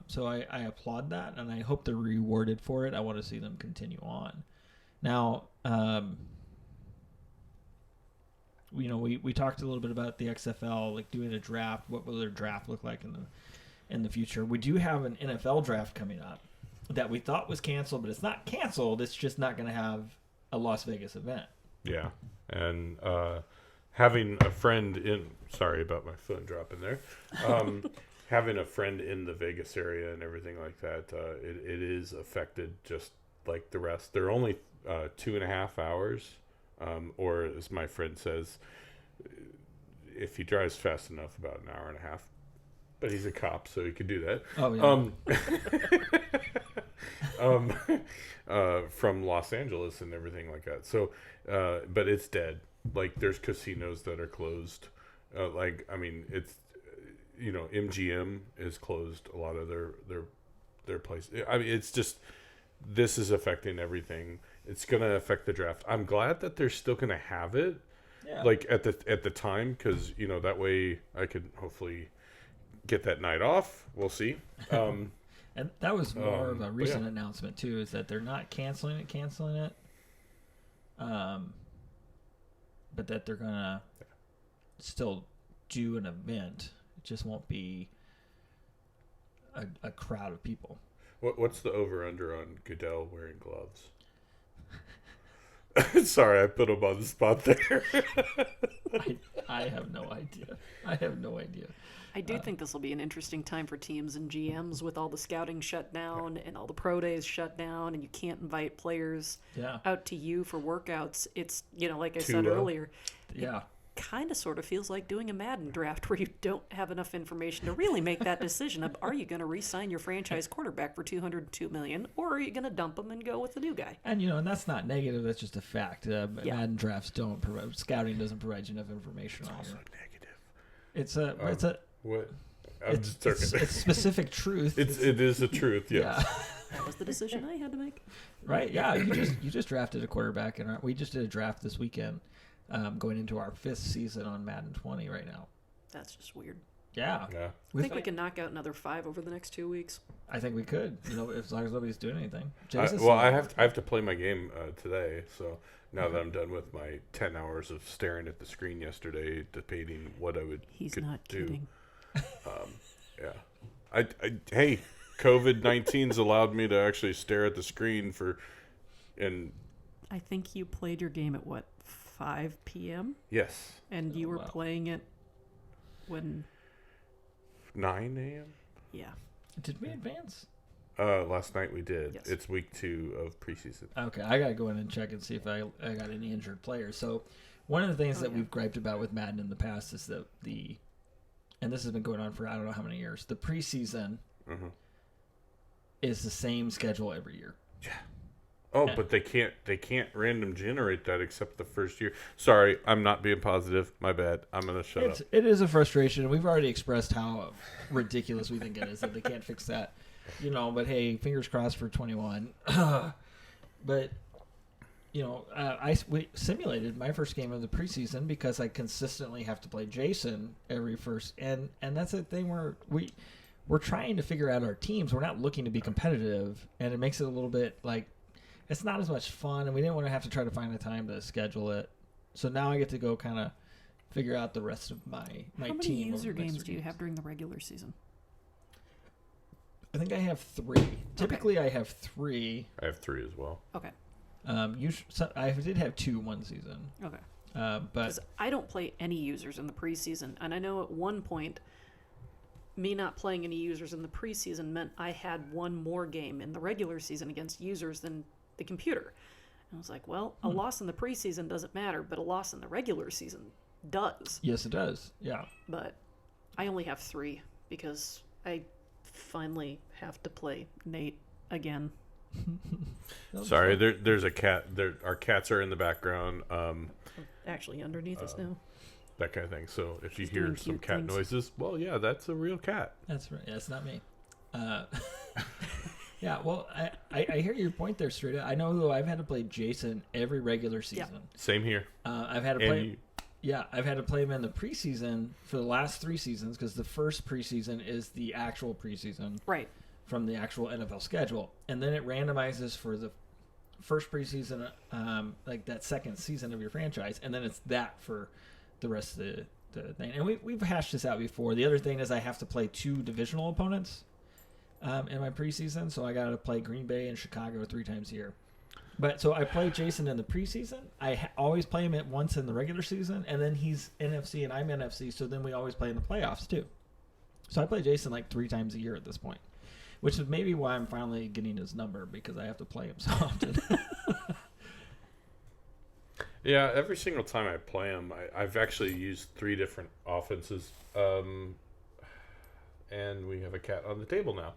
So I applaud that, and I hope they're rewarded for it. I want to see them continue on. Now, we talked a little bit about the XFL, like doing a draft. What will their draft look like in the future? We do have an NFL draft coming up that we thought was canceled, but it's not canceled. It's just not going to have a Las Vegas event. Yeah. And having a friend in, sorry about my phone dropping there, having a friend in the Vegas area and everything like that, it is affected just like the rest. They're only 2.5 hours, or as my friend says, if he drives fast enough, about an hour and a half. But he's a cop, so he could do that. Oh, yeah. From Los Angeles and everything like that. So, but it's dead. Like, there's casinos that are closed. It's, MGM is closed. A lot of their place. I mean, it's just, this is affecting everything. It's going to affect the draft. I'm glad that they're still going to have it, like at the time, because that way I could hopefully get that night off. We'll see. And that was more of a recent announcement too, is that they're not canceling it, but that they're gonna still do an event. It just won't be a crowd of people. What's the over/under on Goodell wearing gloves? Sorry, I put him on the spot there. I have no idea. I do think this will be an interesting time for teams and GMs with all the scouting shut down and all the pro days shut down, and you can't invite players out to you for workouts. It's, like I said earlier, it kind of sort of feels like doing a Madden draft where you don't have enough information to really make that decision of, are you going to re-sign your franchise quarterback for $202 million, or are you going to dump him and go with the new guy? And and that's not negative. That's just a fact. Madden drafts don't provide, scouting doesn't provide you enough information. It's also negative. It's a what? It's specific truth. It is the truth. Yes. Yeah. That was the decision I had to make. Right. Yeah. You just drafted a quarterback, and we just did a draft this weekend, going into our 5th season on Madden 20 right now. That's just weird. Yeah. Yeah. I think we can knock out another 5 over the next 2 weeks. I think we could. As long as nobody's doing anything. I have to play my game today. So now that I'm done with my 10 hours of staring at the screen yesterday, debating what I would He's not kidding. Yeah. Hey, COVID-19's allowed me to actually stare at the screen and I think you played your game at 5 p.m. yes, and you were playing it when 9 a.m. Yeah. Did we advance? Last night we did. Yes. It's week 2 of preseason. Okay, I gotta go in and check and see if I got any injured players. So, one of the things that we've griped about with Madden in the past is that and this has been going on for I don't know how many years. The preseason is the same schedule every year. Yeah. Oh, but they can't random generate that except the first year. Sorry, I'm not being positive. My bad. I'm gonna shut up. It is a frustration. We've already expressed how ridiculous we think it is that they can't fix that. But hey, fingers crossed for 21. But we simulated my first game of the preseason because I consistently have to play Jason every first, and that's the thing where we're trying to figure out our teams. We're not looking to be competitive, and it makes it a little bit like it's not as much fun, and we didn't want to have to try to find a time to schedule it. So now I get to go kind of figure out the rest of my team. How many user games do you have during the regular season? I think I have 3. Typically, I have 3. I have 3 as well. Okay. I did have 2 one season. Okay. But 'cause I don't play any users in the preseason, and I know at one point, me not playing any users in the preseason meant I had one more game in the regular season against users than the computer. And I was like, well, a loss in the preseason doesn't matter, but a loss in the regular season does. Yes, it does. Yeah. But I only have 3 because I finally have to play Nate again. Sorry, there's a cat. Our cats are in the background. Actually, underneath us now. That kind of thing. So if you She's hear doing some cute cat things. noises, well, yeah, that's a real cat. That's right. That's not me. Yeah, well, I hear your point there, Sarita. I know, though, I've had to play Jason every regular season. Yeah. Same here. I've had to play. I've had to play him in the preseason for the last 3 seasons because the first preseason is the actual preseason Right. from the actual NFL schedule, and then it randomizes for the first preseason, like that second season of your franchise, and then it's that for the rest of the thing. And we've hashed this out before. The other thing is I have to play 2 divisional opponents in my preseason, so I got to play Green Bay and Chicago 3 times a year. But so I play Jason in the preseason. I always play him at once in the regular season, and then he's NFC and I'm NFC, so then we always play in the playoffs too. So I play Jason like 3 times a year at this point, which is maybe why I'm finally getting his number because I have to play him so often. Yeah, every single time I play him, I've actually used 3 different offenses. And we have a cat on the table now.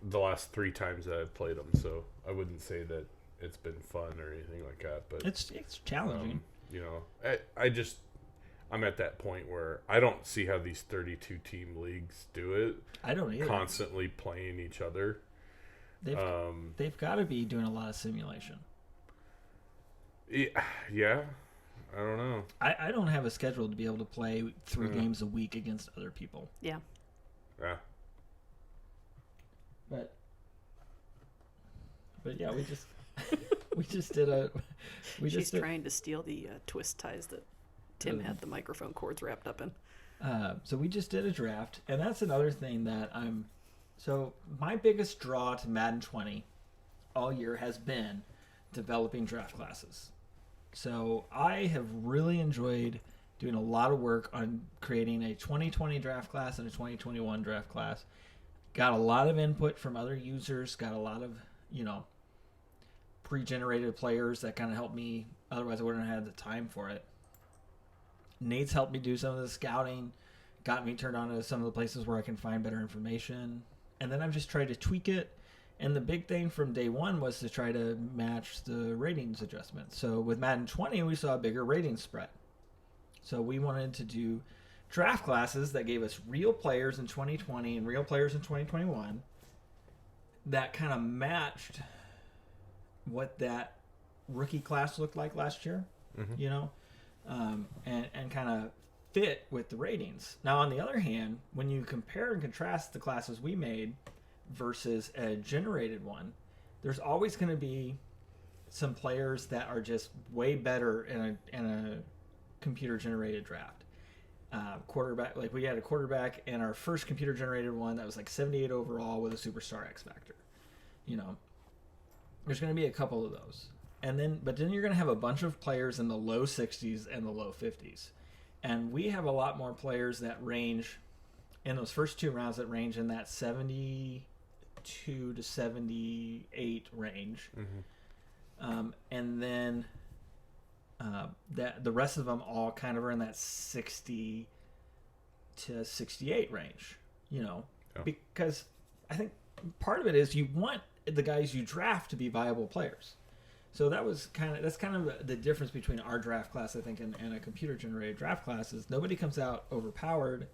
The last 3 times that I've played him, so I wouldn't say that it's been fun or anything like that. But it's challenging. I'm at that point where I don't see how these 32 team leagues do it. I don't either. Constantly playing each other. They've got to be doing a lot of simulation. Yeah. I don't know. I don't have a schedule to be able to play 3 games a week against other people. Yeah. Yeah. But yeah, we just did a. She's trying to steal the twist ties that Tim had the microphone cords wrapped up in. So we just did a draft, and that's another thing that I'm. So my biggest draw to Madden 20 all year has been developing draft classes. So I have really enjoyed doing a lot of work on creating a 2020 draft class and a 2021 draft class. Got a lot of input from other users, got a lot of, pre-generated players that kind of helped me. Otherwise, I wouldn't have had the time for it. Nate's helped me do some of the scouting, got me turned on to some of the places where I can find better information. And then I've just tried to tweak it. And the big thing from day one was to try to match the ratings adjustments. So with Madden 20, we saw a bigger rating spread. So we wanted to do draft classes that gave us real players in 2020 and real players in 2021 that kind of matched what that rookie class looked like last year, and kind of fit with the ratings. Now, on the other hand, when you compare and contrast the classes we made versus a generated one, there's always going to be some players that are just way better in a computer generated draft. Quarterback, like we had a quarterback in our first computer generated one that was like 78 overall with a superstar X factor. You know, there's going to be a couple of those. But then you're going to have a bunch of players in the low 60s and the low 50s. And we have a lot more players that range in those first two rounds that range in that 72 to 78 range. And then that the rest of them all kind of are in that 60 to 68 range, you know, because I think part of it is you want the guys you draft to be viable players. So that's kind of the difference between our draft class, I think, and a computer generated draft class is nobody comes out overpowered,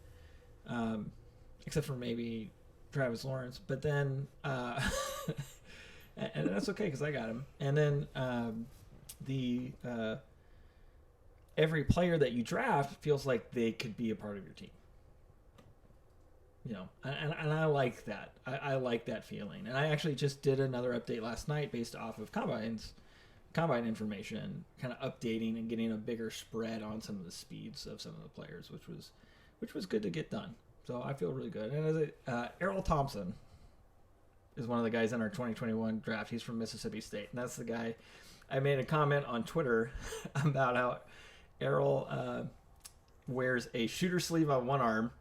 except for maybe Travis Lawrence, but then and that's okay because I got him. And then every player that you draft feels like they could be a part of your team. You know, and I like that. I like that feeling. And I actually just did another update last night based off of combine information, kind of updating and getting a bigger spread on some of the speeds of some of the players, which was good to get done. So I feel really good. And Errol Thompson is one of the guys in our 2021 draft. He's from Mississippi State, and that's the guy. I made a comment on Twitter about how Errol wears a shooter sleeve on one arm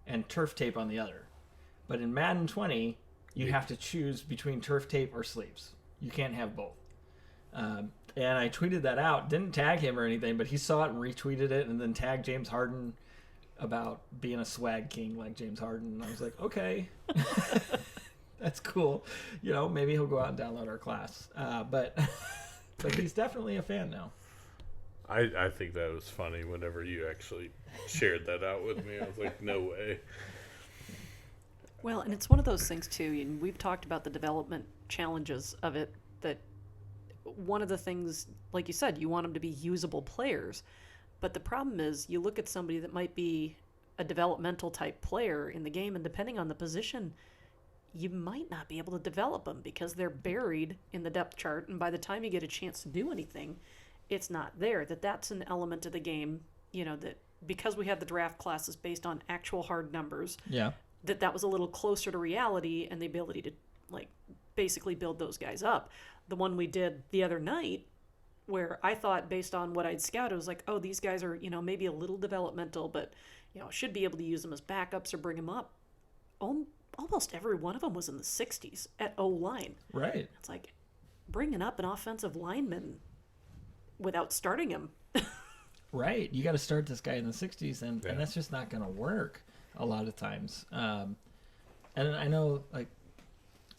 and turf tape on the other. But in Madden 20, you have to choose between turf tape or sleeves. You can't have both. And I tweeted that out. Didn't tag him or anything, but he saw it and retweeted it and then tagged James Harden about being a swag king like James Harden. And I was like, okay. That's cool. You know, maybe he'll go out and download our class. But he's definitely a fan now. I think that was funny whenever you actually shared that out with me. I was like, no way. Well, and it's one of those things, too, and we've talked about the development challenges of it, that one of the things, like you said, you want them to be usable players. But the problem is you look at somebody that might be a developmental type player in the game, and depending on the position, you might not be able to develop them because they're buried in the depth chart, and by the time you get a chance to do anything, it's not there. That's an element of the game, you know, that because we have the draft classes based on actual hard numbers, that was a little closer to reality and the ability to, like, basically build those guys up. The one we did the other night, where I thought based on what I'd scouted, it was like, oh, these guys are, you know, maybe a little developmental, but, you know, should be able to use them as backups or bring them up. Almost every one of them was in the 60s at O-line. Right. It's like bringing up an offensive lineman without starting him. Right. You got to start this guy in the 60s, and that's just not going to work a lot of times. And I know, like,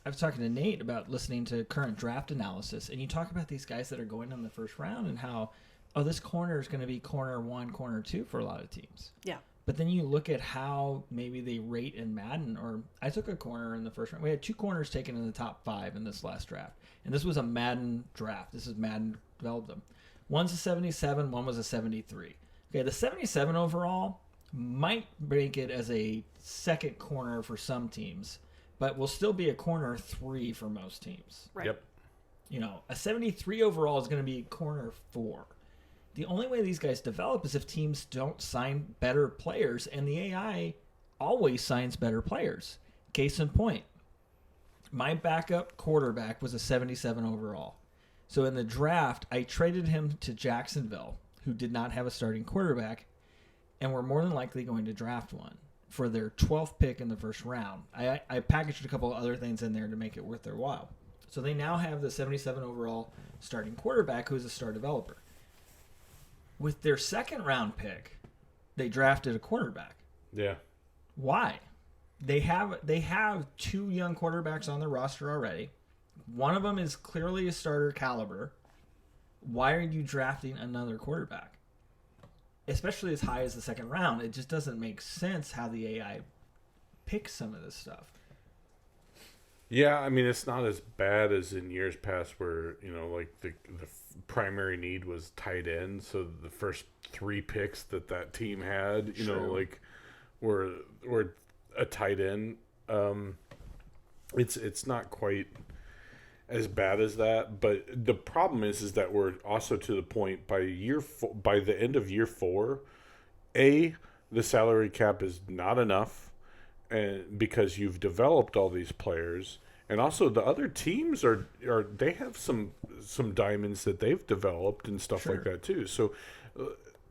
I was talking to Nate about listening to current draft analysis, and you talk about these guys that are going in the first round and how, this corner is going to be corner 1, corner 2 for a lot of teams. Yeah. But then you look at how maybe they rate in Madden, or I took a corner in the first round. We had 2 corners taken in the top 5 in this last draft. And this was a Madden draft. This is Madden developed them. One's a 77, one was a 73. Okay, the 77 overall might make it as a second corner for some teams, but will still be a corner 3 for most teams. Right. Yep. You know, a 73 overall is going to be corner 4. The only way these guys develop is if teams don't sign better players, and the AI always signs better players. Case in point, my backup quarterback was a 77 overall. So in the draft, I traded him to Jacksonville, who did not have a starting quarterback, and were more than likely going to draft one for their 12th pick in the first round. I packaged a couple of other things in there to make it worth their while. So they now have the 77 overall starting quarterback who's a star developer. With their second round pick, they drafted a quarterback. Yeah. Why? They have 2 young quarterbacks on their roster already. One of them is clearly a starter caliber. Why are you drafting another quarterback? Especially as high as the second round. It just doesn't make sense how the AI picks some of this stuff. Yeah, I mean, it's not as bad as in years past where, you know, like primary need was tight end. So the first 3 picks that team had, you know, True. like were a tight end. It's not quite as bad as that, but the problem is that we're also to the point by by the end of year 4, the salary cap is not enough, and because you've developed all these players, and also the other teams are they have some diamonds that they've developed and stuff like that too. So,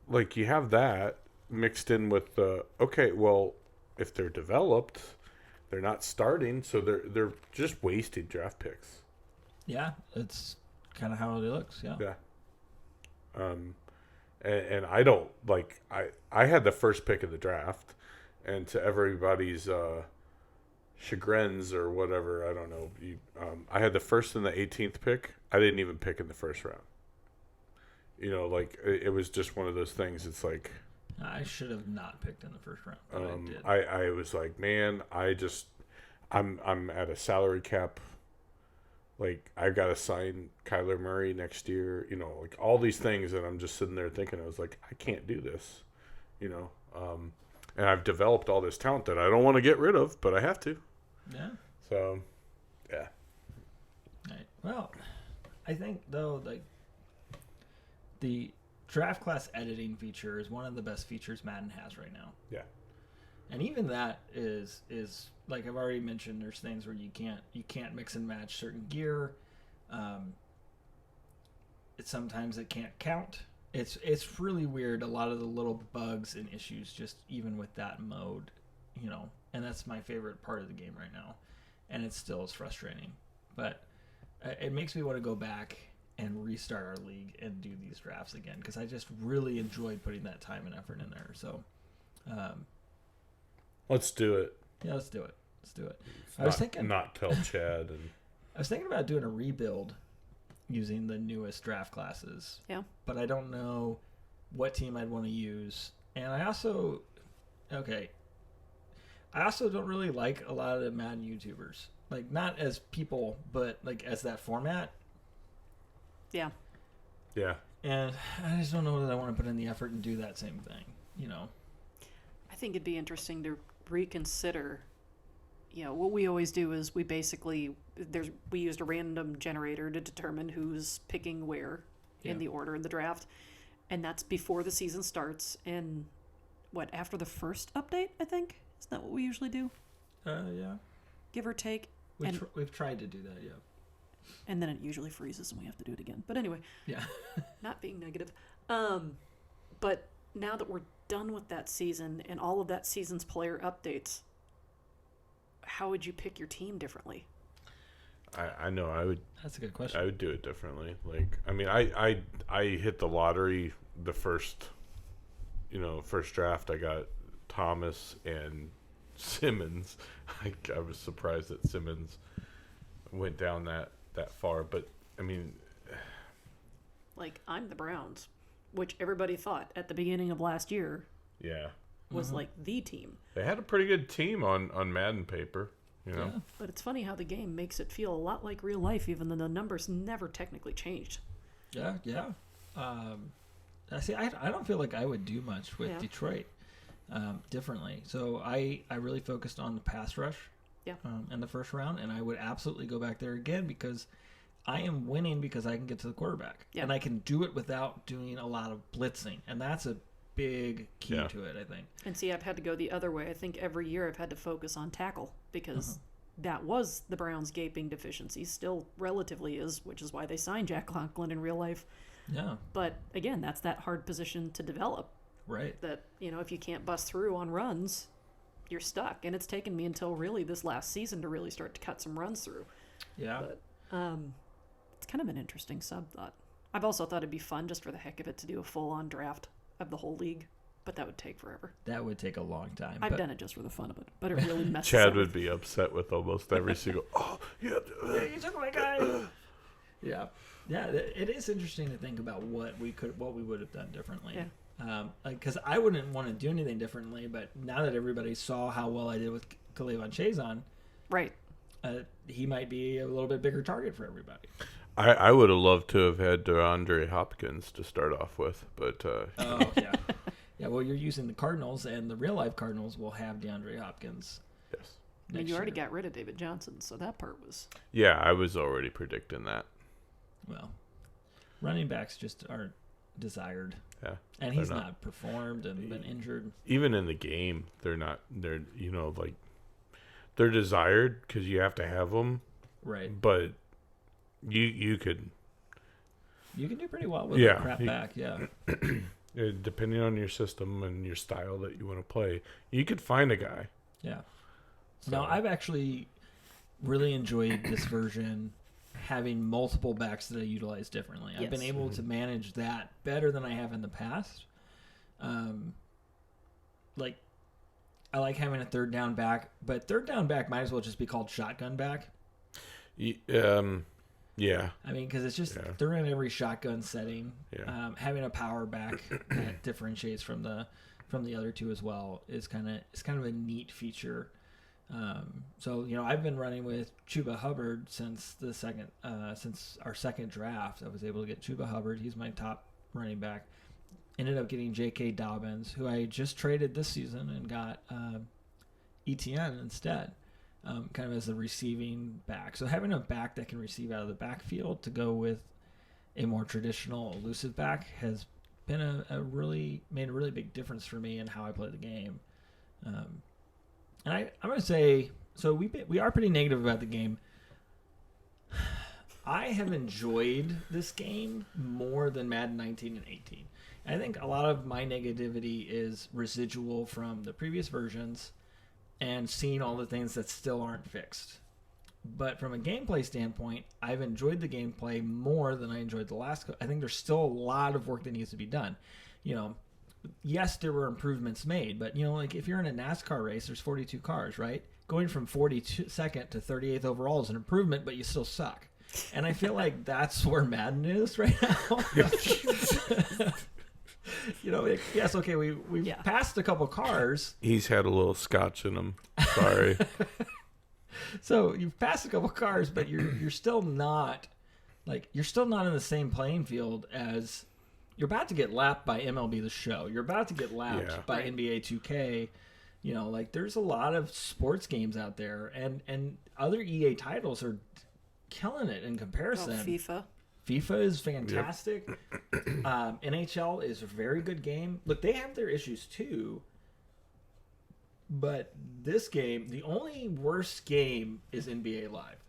like you have that mixed in with okay, well, if they're developed, they're not starting, so they're just wasting draft picks. Yeah, it's kind of how it looks. Yeah. Yeah. And I don't like I had the first pick of the draft, and to everybody's chagrins or whatever, I don't know. I had the first and the 18th pick. I didn't even pick in the first round. You know, like it was just one of those things. It's like I should have not picked in the first round, but I did. I was like, man, I'm at a salary cap. Like, I've got to sign Kyler Murray next year, you know, like all these things. And I'm just sitting there thinking, I was like, I can't do this, you know. And I've developed all this talent that I don't want to get rid of, but I have to. Yeah. So, yeah. Right. Well, I think, though, like, the draft class editing feature is one of the best features Madden has right now. Yeah. And even that is like I've already mentioned, there's things where you can't mix and match certain gear. Sometimes it can't count. It's really weird. A lot of the little bugs and issues just even with that mode, you know. And that's my favorite part of the game right now. And it still is frustrating, but it makes me want to go back and restart our league and do these drafts again because I just really enjoyed putting that time and effort in there. So. Let's do it. Yeah, let's do it. I was thinking not tell Chad and I was thinking about doing a rebuild using the newest draft classes. Yeah. But I don't know what team I'd want to use. And I also don't really like a lot of the Madden YouTubers. Like not as people, but like as that format. Yeah. yeah. And I just don't know that I want to put in the effort and do that same thing, you know. I think it'd be interesting to reconsider. You know, what we always do is we used a random generator to determine who's picking where in the order in the draft, and that's before the season starts. And after the first update, I think isn't that what we usually do? Yeah. Give or take. We've tried to do that, yeah. And then it usually freezes and we have to do it again. But anyway, yeah. not being negative. But now that we're done with that season and all of that season's player updates, how would you pick your team differently? I know I would. That's a good question. I would do it differently. Like, I mean, I hit the lottery the first draft. I got Thomas and Simmons. I was surprised that Simmons went down that far, but I mean, like, I'm the Browns, which everybody thought at the beginning of last year yeah, was like the team. they had a pretty good team on Madden paper, you know. Yeah. But it's funny how the game makes it feel a lot like real life, even though the numbers never technically changed. Yeah. See, I don't feel like I would do much with Detroit differently. So I really focused on the pass rush in the first round, and I would absolutely go back there again because I am winning because I can get to the quarterback. Yeah. And I can do it without doing a lot of blitzing. And that's a big key to it, I think. And see, I've had to go the other way. I think every year I've had to focus on tackle because that was the Browns' gaping deficiency, still relatively is, which is why they signed Jack Conklin in real life. Yeah. But again, that's that hard position to develop. Right. That, you know, if you can't bust through on runs, you're stuck. And it's taken me until really this last season to really start to cut some runs through. Yeah. But it's kind of an interesting sub-thought. I've also thought it'd be fun just for the heck of it to do a full-on draft of the whole league, but that would take forever. That would take a long time. I've done it just for the fun of it, but it really messes Chad up. would be upset with almost every single. Oh yeah, you took my guy. Yeah. It is interesting to think about what we would have done differently. Yeah. Because I wouldn't want to do anything differently, but now that everybody saw how well I did with Khalil Chazon, right? He might be a little bit bigger target for everybody. I would have loved to have had DeAndre Hopkins to start off with, but Oh, yeah. Yeah, well, you're using the Cardinals, and the real-life Cardinals will have DeAndre Hopkins. yes. I mean, next you already year. got rid of David Johnson, so that part was. Yeah, I was already predicting that. Well, running backs just aren't desired. Yeah. And they're he's not performed and been injured. Even in the game, they're not. They're like they're desired because you have to have them, Right. but you could You can do pretty well with Yeah, a crap back, yeah. depending on your system and your style that you want to play, you could find a guy. Yeah. So- No, I've actually really enjoyed this version having multiple backs that I utilize differently. I've been Yes. able to manage that better than I have in the past. Like, I like having a third down back, but third down back might as well just be called shotgun back. Yeah. I mean, because it's just Yeah. they're in every shotgun setting. Yeah. Having a power back that differentiates from the other two as well is kind of a neat feature. So I've been running with Chuba Hubbard since our second draft. I was able to get Chuba Hubbard. He's my top running back. Ended up getting J.K. Dobbins, who I just traded this season and got ETN instead. Kind of as a receiving back. So having a back that can receive out of the backfield to go with a more traditional elusive back has been made a really big difference for me in how I play the game. And I'm going to say, so we are pretty negative about the game. I have enjoyed this game more than Madden 19 and 18. I think a lot of my negativity is residual from the previous versions and seeing all the things that still aren't fixed. But from a gameplay standpoint, I've enjoyed the gameplay more than I enjoyed the last. I think there's still a lot of work that needs to be done. Yes, there were improvements made, but like if you're in a NASCAR race, there's 42 cars, right? Going from 42nd to 38th overall is an improvement, but you still suck. And I feel like that's where Madden is right now. Yes, okay, we've passed a couple cars. He's had a little scotch in him. Sorry. So you've passed a couple cars, but you're still not in the same playing field as you're about to get lapped by MLB The Show. You're about to get lapped by NBA 2K. There's a lot of sports games out there, and other EA titles are killing it in comparison. FIFA. FIFA is fantastic. NHL is a very good game. Look, they have their issues too. But this game, the only worst game is NBA Live.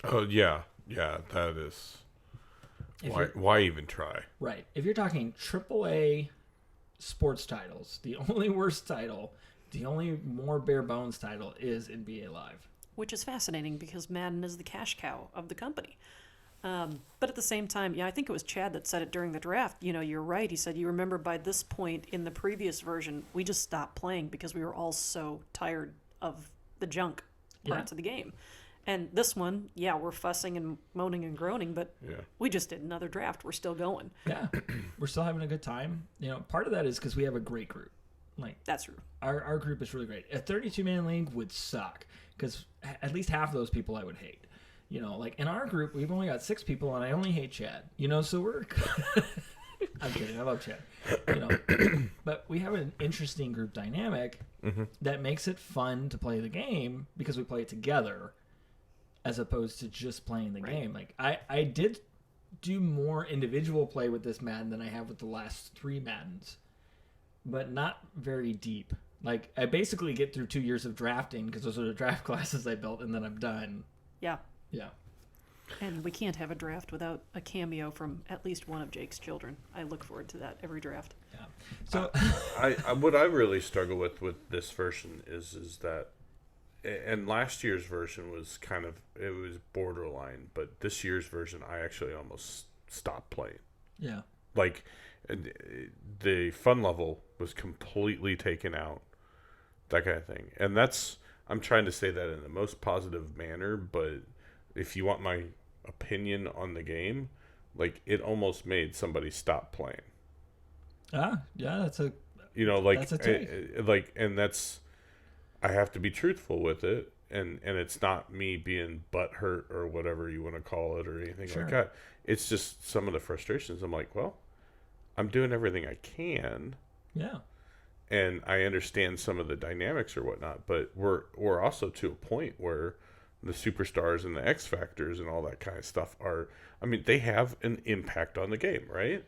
Oh yeah, that is. Why even try? Right. If you're talking AAA sports titles, the only worst title, the only more bare bones title is NBA Live. Which is fascinating because Madden is the cash cow of the company. But at the same time, I think it was Chad that said it during the draft. You're right. He said, you remember by this point in the previous version, we just stopped playing because we were all so tired of the junk parts of the game. And this one, we're fussing and moaning and groaning, but we just did another draft. We're still going. Yeah, we're still having a good time. Part of that is because we have a great group. That's true. Our group is really great. A 32-man league would suck because at least half of those people I would hate. In our group, we've only got 6 people, and I only hate Chad. So we're... I'm kidding. I love Chad. But we have an interesting group dynamic that makes it fun to play the game because we play it together as opposed to just playing the game. I did do more individual play with this Madden than I have with the last 3 Maddens, but not very deep. I basically get through 2 years of drafting because those are the draft classes I built, and then I'm done. Yeah. Yeah. And we can't have a draft without a cameo from at least one of Jake's children. I look forward to that every draft. Yeah. So What I really struggle with this version is that, and last year's version was it was borderline, but this year's version I actually almost stopped playing. Yeah. The fun level was completely taken out, that kind of thing. And I'm trying to say that in the most positive manner, but if you want my opinion on the game, it almost made somebody stop playing. Yeah, that's a that's a take. and that's, I have to be truthful with it, and it's not me being butthurt or whatever you want to call it or anything Sure. like that. It's just some of the frustrations. I'm like, well, I'm doing everything I can, Yeah. and I understand some of the dynamics or whatnot, but we're also to a point where the superstars and the X factors and all that kind of stuff are, I mean, they have an impact on the game, right?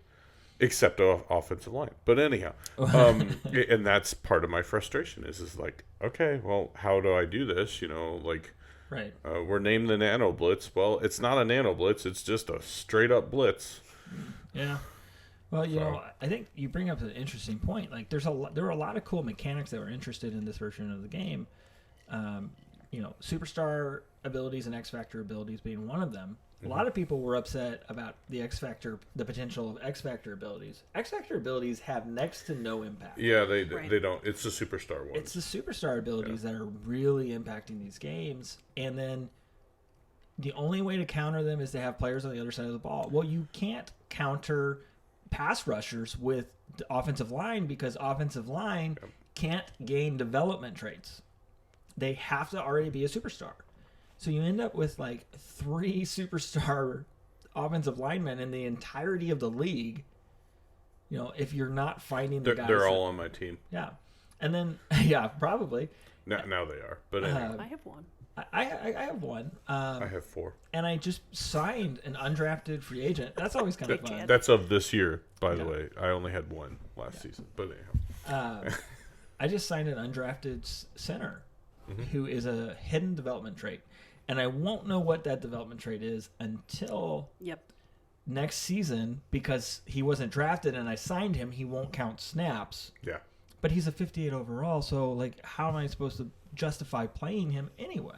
Except offensive line. But anyhow, and that's part of my frustration is like, okay, well, how do I do this? You know, like, Right. we're named the Nano Blitz. Well, it's not a Nano Blitz. It's just a straight up blitz. Yeah. Well, you know, I think you bring up an interesting point. Like, there were a lot of cool mechanics that were interested in this version of the game. You know, superstar abilities and X Factor abilities being one of them. A lot of people were upset about the potential of X Factor abilities. X Factor abilities have next to no impact. Yeah, Right. they don't. It's the superstar ones. It's the superstar abilities that are really impacting these games. And then the only way to counter them is to have players on the other side of the ball. Well, you can't counter pass rushers with the offensive line because offensive line can't gain development traits. They have to already be a superstar. So you end up with like 3 superstar offensive linemen in the entirety of the league. You know, if you're not finding the guys. They're all on my team. Yeah. And then, yeah, probably. Now they are. But anyway, I have one. I have one. I have 4. And I just signed an undrafted free agent. That's always kind of fun. That's of this year, by the way. I only had 1 last season. But anyhow. I just signed an undrafted center who is a hidden development trait. And I won't know what that development trait is until next season because he wasn't drafted and I signed him. He won't count snaps. Yeah. But he's a 58 overall, so like, how am I supposed to justify playing him anyway?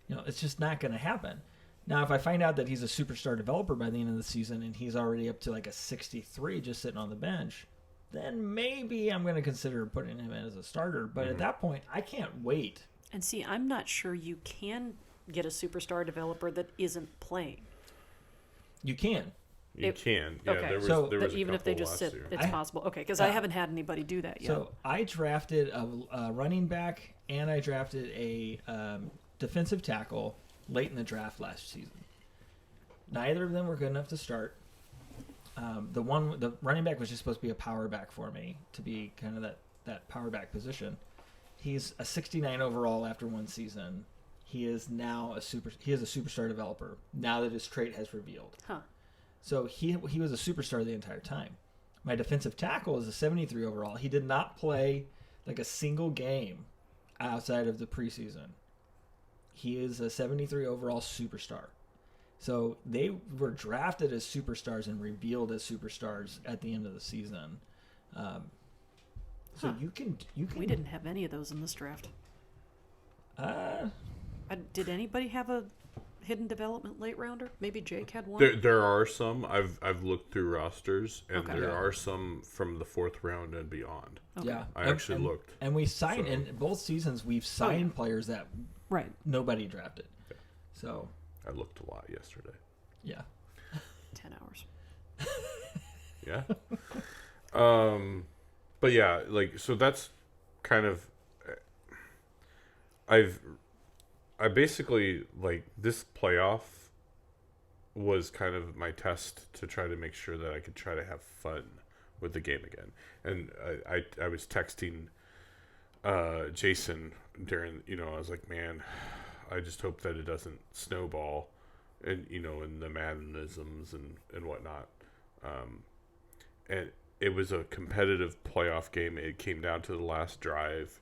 You know, it's just not going to happen. Now, if I find out that he's a superstar developer by the end of the season and he's already up to like a 63 just sitting on the bench, then maybe I'm going to consider putting him in as a starter. But at that point, I can't wait. And see, I'm not sure you can get a superstar developer that isn't playing. You can. You can. Yeah, okay. there was, So there was But a even if they couple just last sit, year. it's possible. Okay, because I haven't had anybody do that yet. So I drafted a running back and I drafted a defensive tackle late in the draft last season. Neither of them were good enough to start. The running back was just supposed to be a power back for me to be kind of that power back position. He's a 69 overall after 1 season. He is now a superstar developer now that his trait has revealed. Huh. So he was a superstar the entire time. My defensive tackle is a 73 overall. He did not play like a single game outside of the preseason. He is a 73 overall superstar. So they were drafted as superstars and revealed as superstars at the end of the season. So you can. We didn't have any of those in this draft. Did anybody have a hidden development late rounder? Maybe Jake had one. There are some. I've looked through rosters, and Okay. there are some from the 4th round and beyond. Okay. Yeah, I actually looked. and we signed So- in both seasons. We've signed players that Right. nobody drafted. So I looked a lot yesterday. yeah. 10 hours. Yeah. But yeah, like, so that's kind of, I basically, like, this playoff was kind of my test to try to make sure that I could try to have fun with the game again. And I was texting Jason during, I was like, man, I just hope that it doesn't snowball and, in the Maddenisms and whatnot. And it was a competitive playoff game. It came down to the last drive,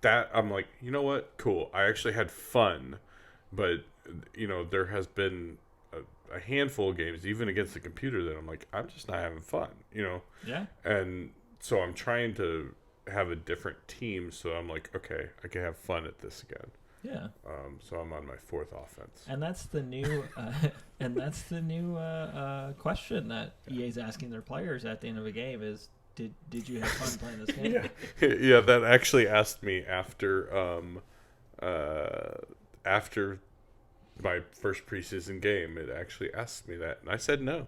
that I'm like, you know what? Cool. I actually had fun, but there has been a handful of games, even against the computer, that I'm like, I'm just not having fun, Yeah. And so I'm trying to have a different team. So I'm like, okay, I can have fun at this again. Yeah. So I'm on my 4th offense. And that's the new question that EA's asking their players at the end of a game is, did you have fun playing this game? Yeah, that actually asked me after my first preseason game. It actually asked me that, and I said no.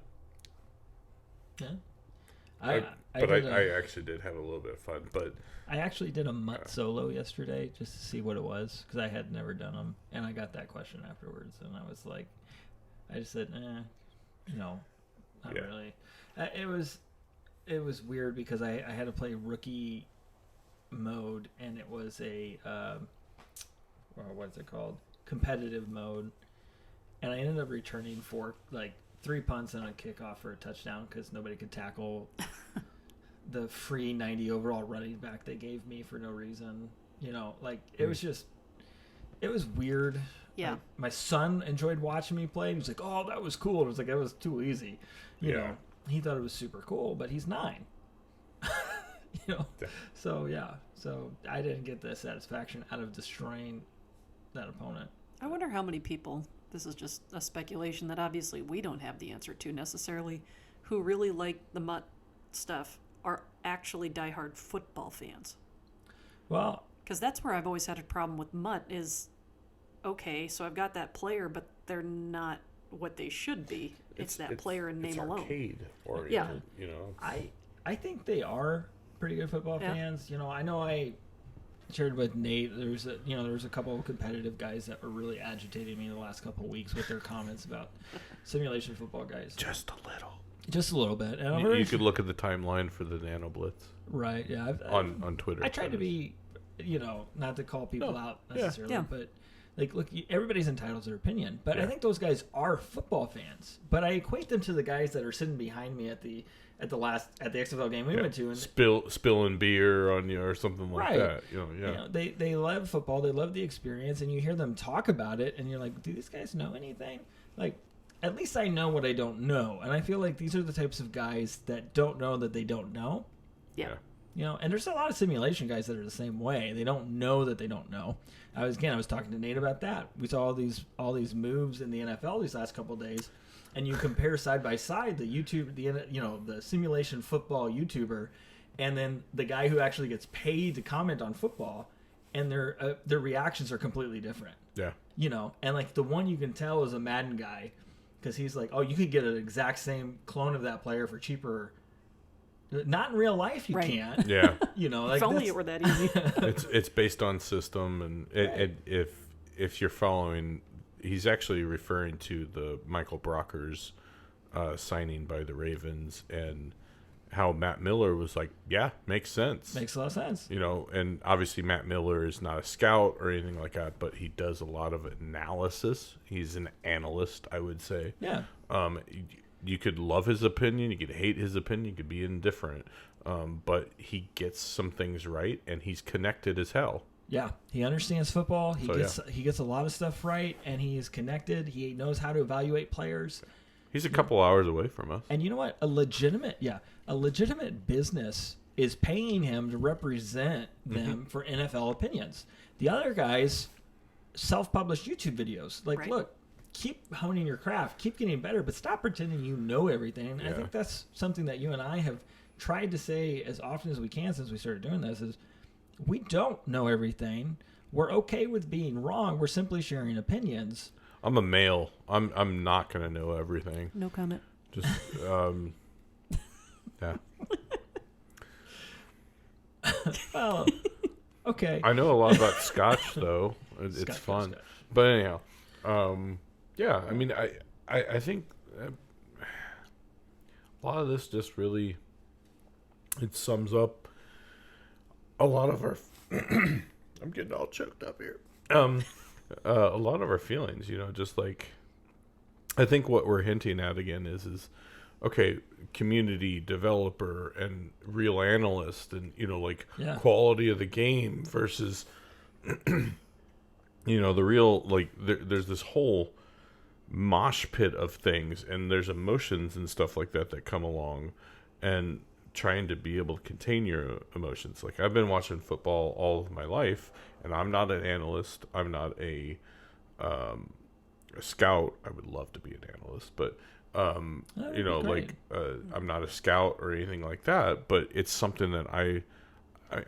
Yeah. But I actually did have a little bit of fun. But I actually did a mutt solo yesterday just to see what it was because I had never done them, and I got that question afterwards, and I was like, I just said, not really. It was weird because I had to play rookie mode, and it was a what's it called? Competitive mode, and I ended up returning 3 punts and a kickoff for a touchdown because nobody could tackle the free 90 overall running back they gave me for no reason. It was just, it was weird. Yeah. My son enjoyed watching me play. He was like, "Oh, that was cool." It was like, that was too easy. You know, he thought it was super cool, but he's 9. So I didn't get the satisfaction out of destroying that opponent. I wonder how many people, this is just a speculation that obviously we don't have the answer to necessarily, who really like the mutt stuff are actually diehard football fans. Well, because that's where I've always had a problem with mutt is, okay, so I've got that player, but they're not what they should be. It's that player in name alone. Arcade oriented, I think they are pretty good football fans. I know I shared with Nate. There was a couple of competitive guys that were really agitating me the last couple of weeks with their comments about simulation football guys. Just a little bit. And you could look at the timeline for the Nano Blitz. Right. Yeah. On Twitter. I tried to be, not to call people out necessarily, Yeah. but look, everybody's entitled to their opinion. But I think those guys are football fans. But I equate them to the guys that are sitting behind me at the XFL game we went to, and spilling beer on you or something like that. They love football. They love the experience, and you hear them talk about it, and you're like, do these guys know anything? At least I know what I don't know, and I feel like these are the types of guys that don't know that they don't know. Yeah. And there's a lot of simulation guys that are the same way. They don't know that they don't know. I was talking to Nate about that. We saw all these moves in the NFL these last couple of days, and you compare side by side the simulation football YouTuber, and then the guy who actually gets paid to comment on football, and their reactions are completely different. Yeah. And the one you can tell is a Madden guy, because he's like, oh, you could get an exact same clone of that player for cheaper. Not in real life, you can't. Yeah. If only it were that easy. It's based on system, and if you're following, he's actually referring to the Michael Brockers signing by the Ravens, and how Matt Miller was like, yeah, makes sense. Makes a lot of sense. And obviously Matt Miller is not a scout or anything like that, but he does a lot of analysis. He's an analyst, I would say. Yeah. You could love his opinion, you could hate his opinion, you could be indifferent, but he gets some things right, and he's connected as hell. Yeah, he understands football. He gets a lot of stuff right, and he is connected. He knows how to evaluate players. He's a couple hours away from us. And you know what? A legitimate business is paying him to represent them for NFL opinions. The other guys self-publish YouTube videos. Look, keep honing your craft, keep getting better, but stop pretending you know everything. Yeah. I think that's something that you and I have tried to say as often as we can since we started doing this is we don't know everything. We're okay with being wrong. We're simply sharing opinions. I'm a male. I'm not going to know everything. No comment. Just, yeah. Well, okay. I know a lot about Scotch, though. It's fun. Scotch. But anyhow, yeah, I mean, I think a lot of this just really, it sums up a lot of our, I'm getting all choked up here. A lot of our feelings, just I think what we're hinting at again is okay, community developer and real analyst and, quality of the game versus, the real, there's this whole mosh pit of things, and there's emotions and stuff like that come along, and trying to be able to contain your emotions. I've been watching football all of my life, and I'm not an analyst. I'm not a scout. I would love to be an analyst, but I'm not a scout or anything like that. But it's something that I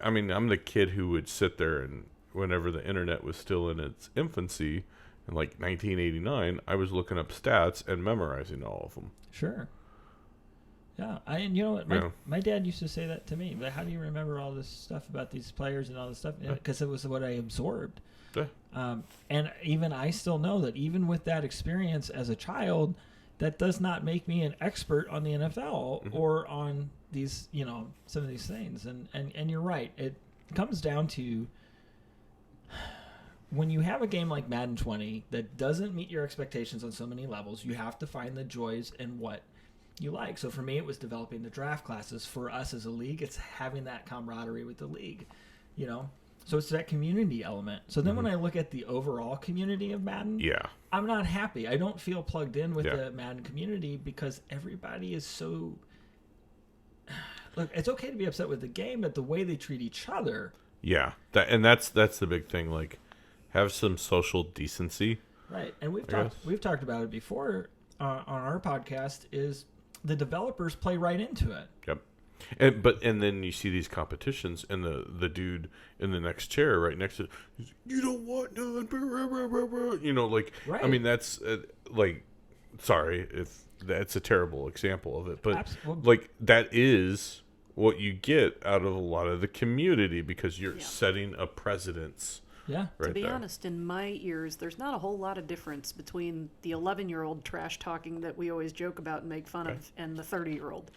mean, I'm the kid who would sit there, and whenever the internet was still in its infancy, in 1989, I was looking up stats and memorizing all of them. Sure. Yeah, and you know what? Yeah. My dad used to say that to me. But how do you remember all this stuff about these players and all this stuff? Because it was what I absorbed. Yeah. And even I still know that even with that experience as a child, that does not make me an expert on the NFL or on these, some of these things. And you're right. It comes down to when you have a game like Madden 20 that doesn't meet your expectations on so many levels, you have to find the joys in what you like. So for me, it was developing the draft classes. For us as a league, it's having that camaraderie with the league, So it's that community element. So then when I look at the overall community of Madden, I'm not happy. I don't feel plugged in with the Madden community because everybody is so... Look, it's okay to be upset with the game, but the way they treat each other... Yeah, that's the big thing. Like, have some social decency. Right, and we've talked about it before on our podcast, is the developers play right into it. Yep. And then you see these competitions, and the dude in the next chair right next to it, you don't want none, like, right. I mean, that's sorry if that's a terrible example of it, but like that is what you get out of a lot of the community because you're setting a precedence. Yeah. Right to be there. honest, in my ears, there's not a whole lot of difference between the 11-year-old trash talking that we always joke about and make fun of and the 30-year-old.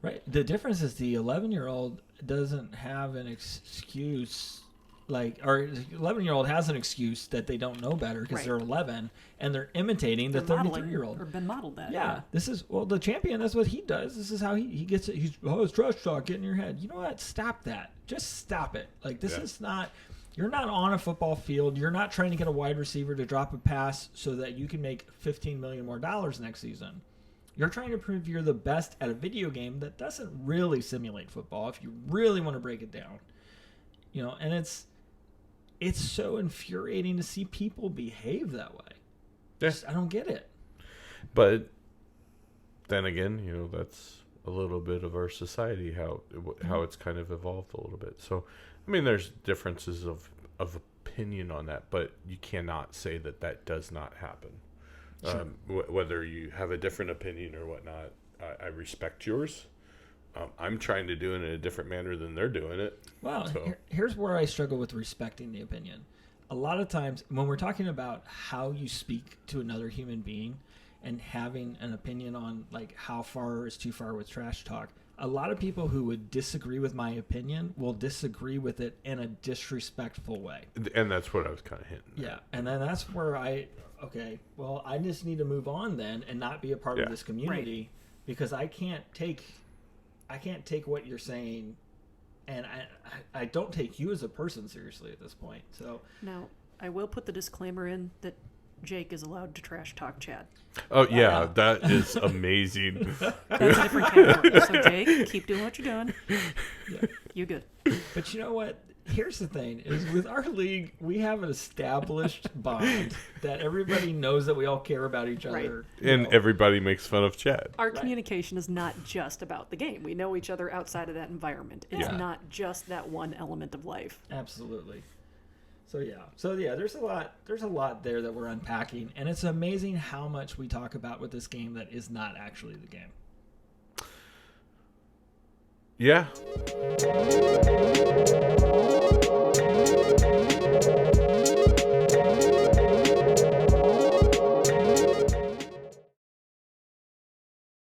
Right. The difference is the 11-year-old doesn't have an excuse, or the 11-year-old has an excuse that they don't know better because they're 11 and they're imitating the 33-year-old. Or been modeled that. Yeah. This is, the champion, that's what he does. This is how he gets it. It's trash talk, get in your head. You know what? Stop that. Just stop it. Like, this is not... You're not on a football field. You're not trying to get a wide receiver to drop a pass so that you can make $15 million more next season. You're trying to prove you're the best at a video game that doesn't really simulate football if you really want to break it down. And it's so infuriating to see people behave that way. Yeah. I don't get it. But then again, that's a little bit of our society, how it's kind of evolved a little bit. So, I mean, there's differences of opinion on that, but you cannot say that does not happen. Sure. Whether you have a different opinion or whatnot, I respect yours. I'm trying to do it in a different manner than they're doing it. Well, here's where I struggle with respecting the opinion. A lot of times when we're talking about how you speak to another human being and having an opinion on like how far is too far with trash talk, a lot of people who would disagree with my opinion will disagree with it in a disrespectful way. And that's what I was kind of hinting at. Yeah, and then that's where I just need to move on then and not be a part of this community because I can't take what you're saying, and I don't take you as a person seriously at this point. So now I will put the disclaimer in that Jake is allowed to trash talk Chad. Oh yeah, that is amazing. That's a different category. So Jake, keep doing what you're doing. Yeah. You're good. But you know what? Here's the thing: is with our league, we have an established bond that everybody knows that we all care about each other, and everybody makes fun of Chad. Our communication is not just about the game. We know each other outside of that environment. It's not just that one element of life. Absolutely. So there's a lot there that we're unpacking, and it's amazing how much we talk about with this game that is not actually the game. Yeah.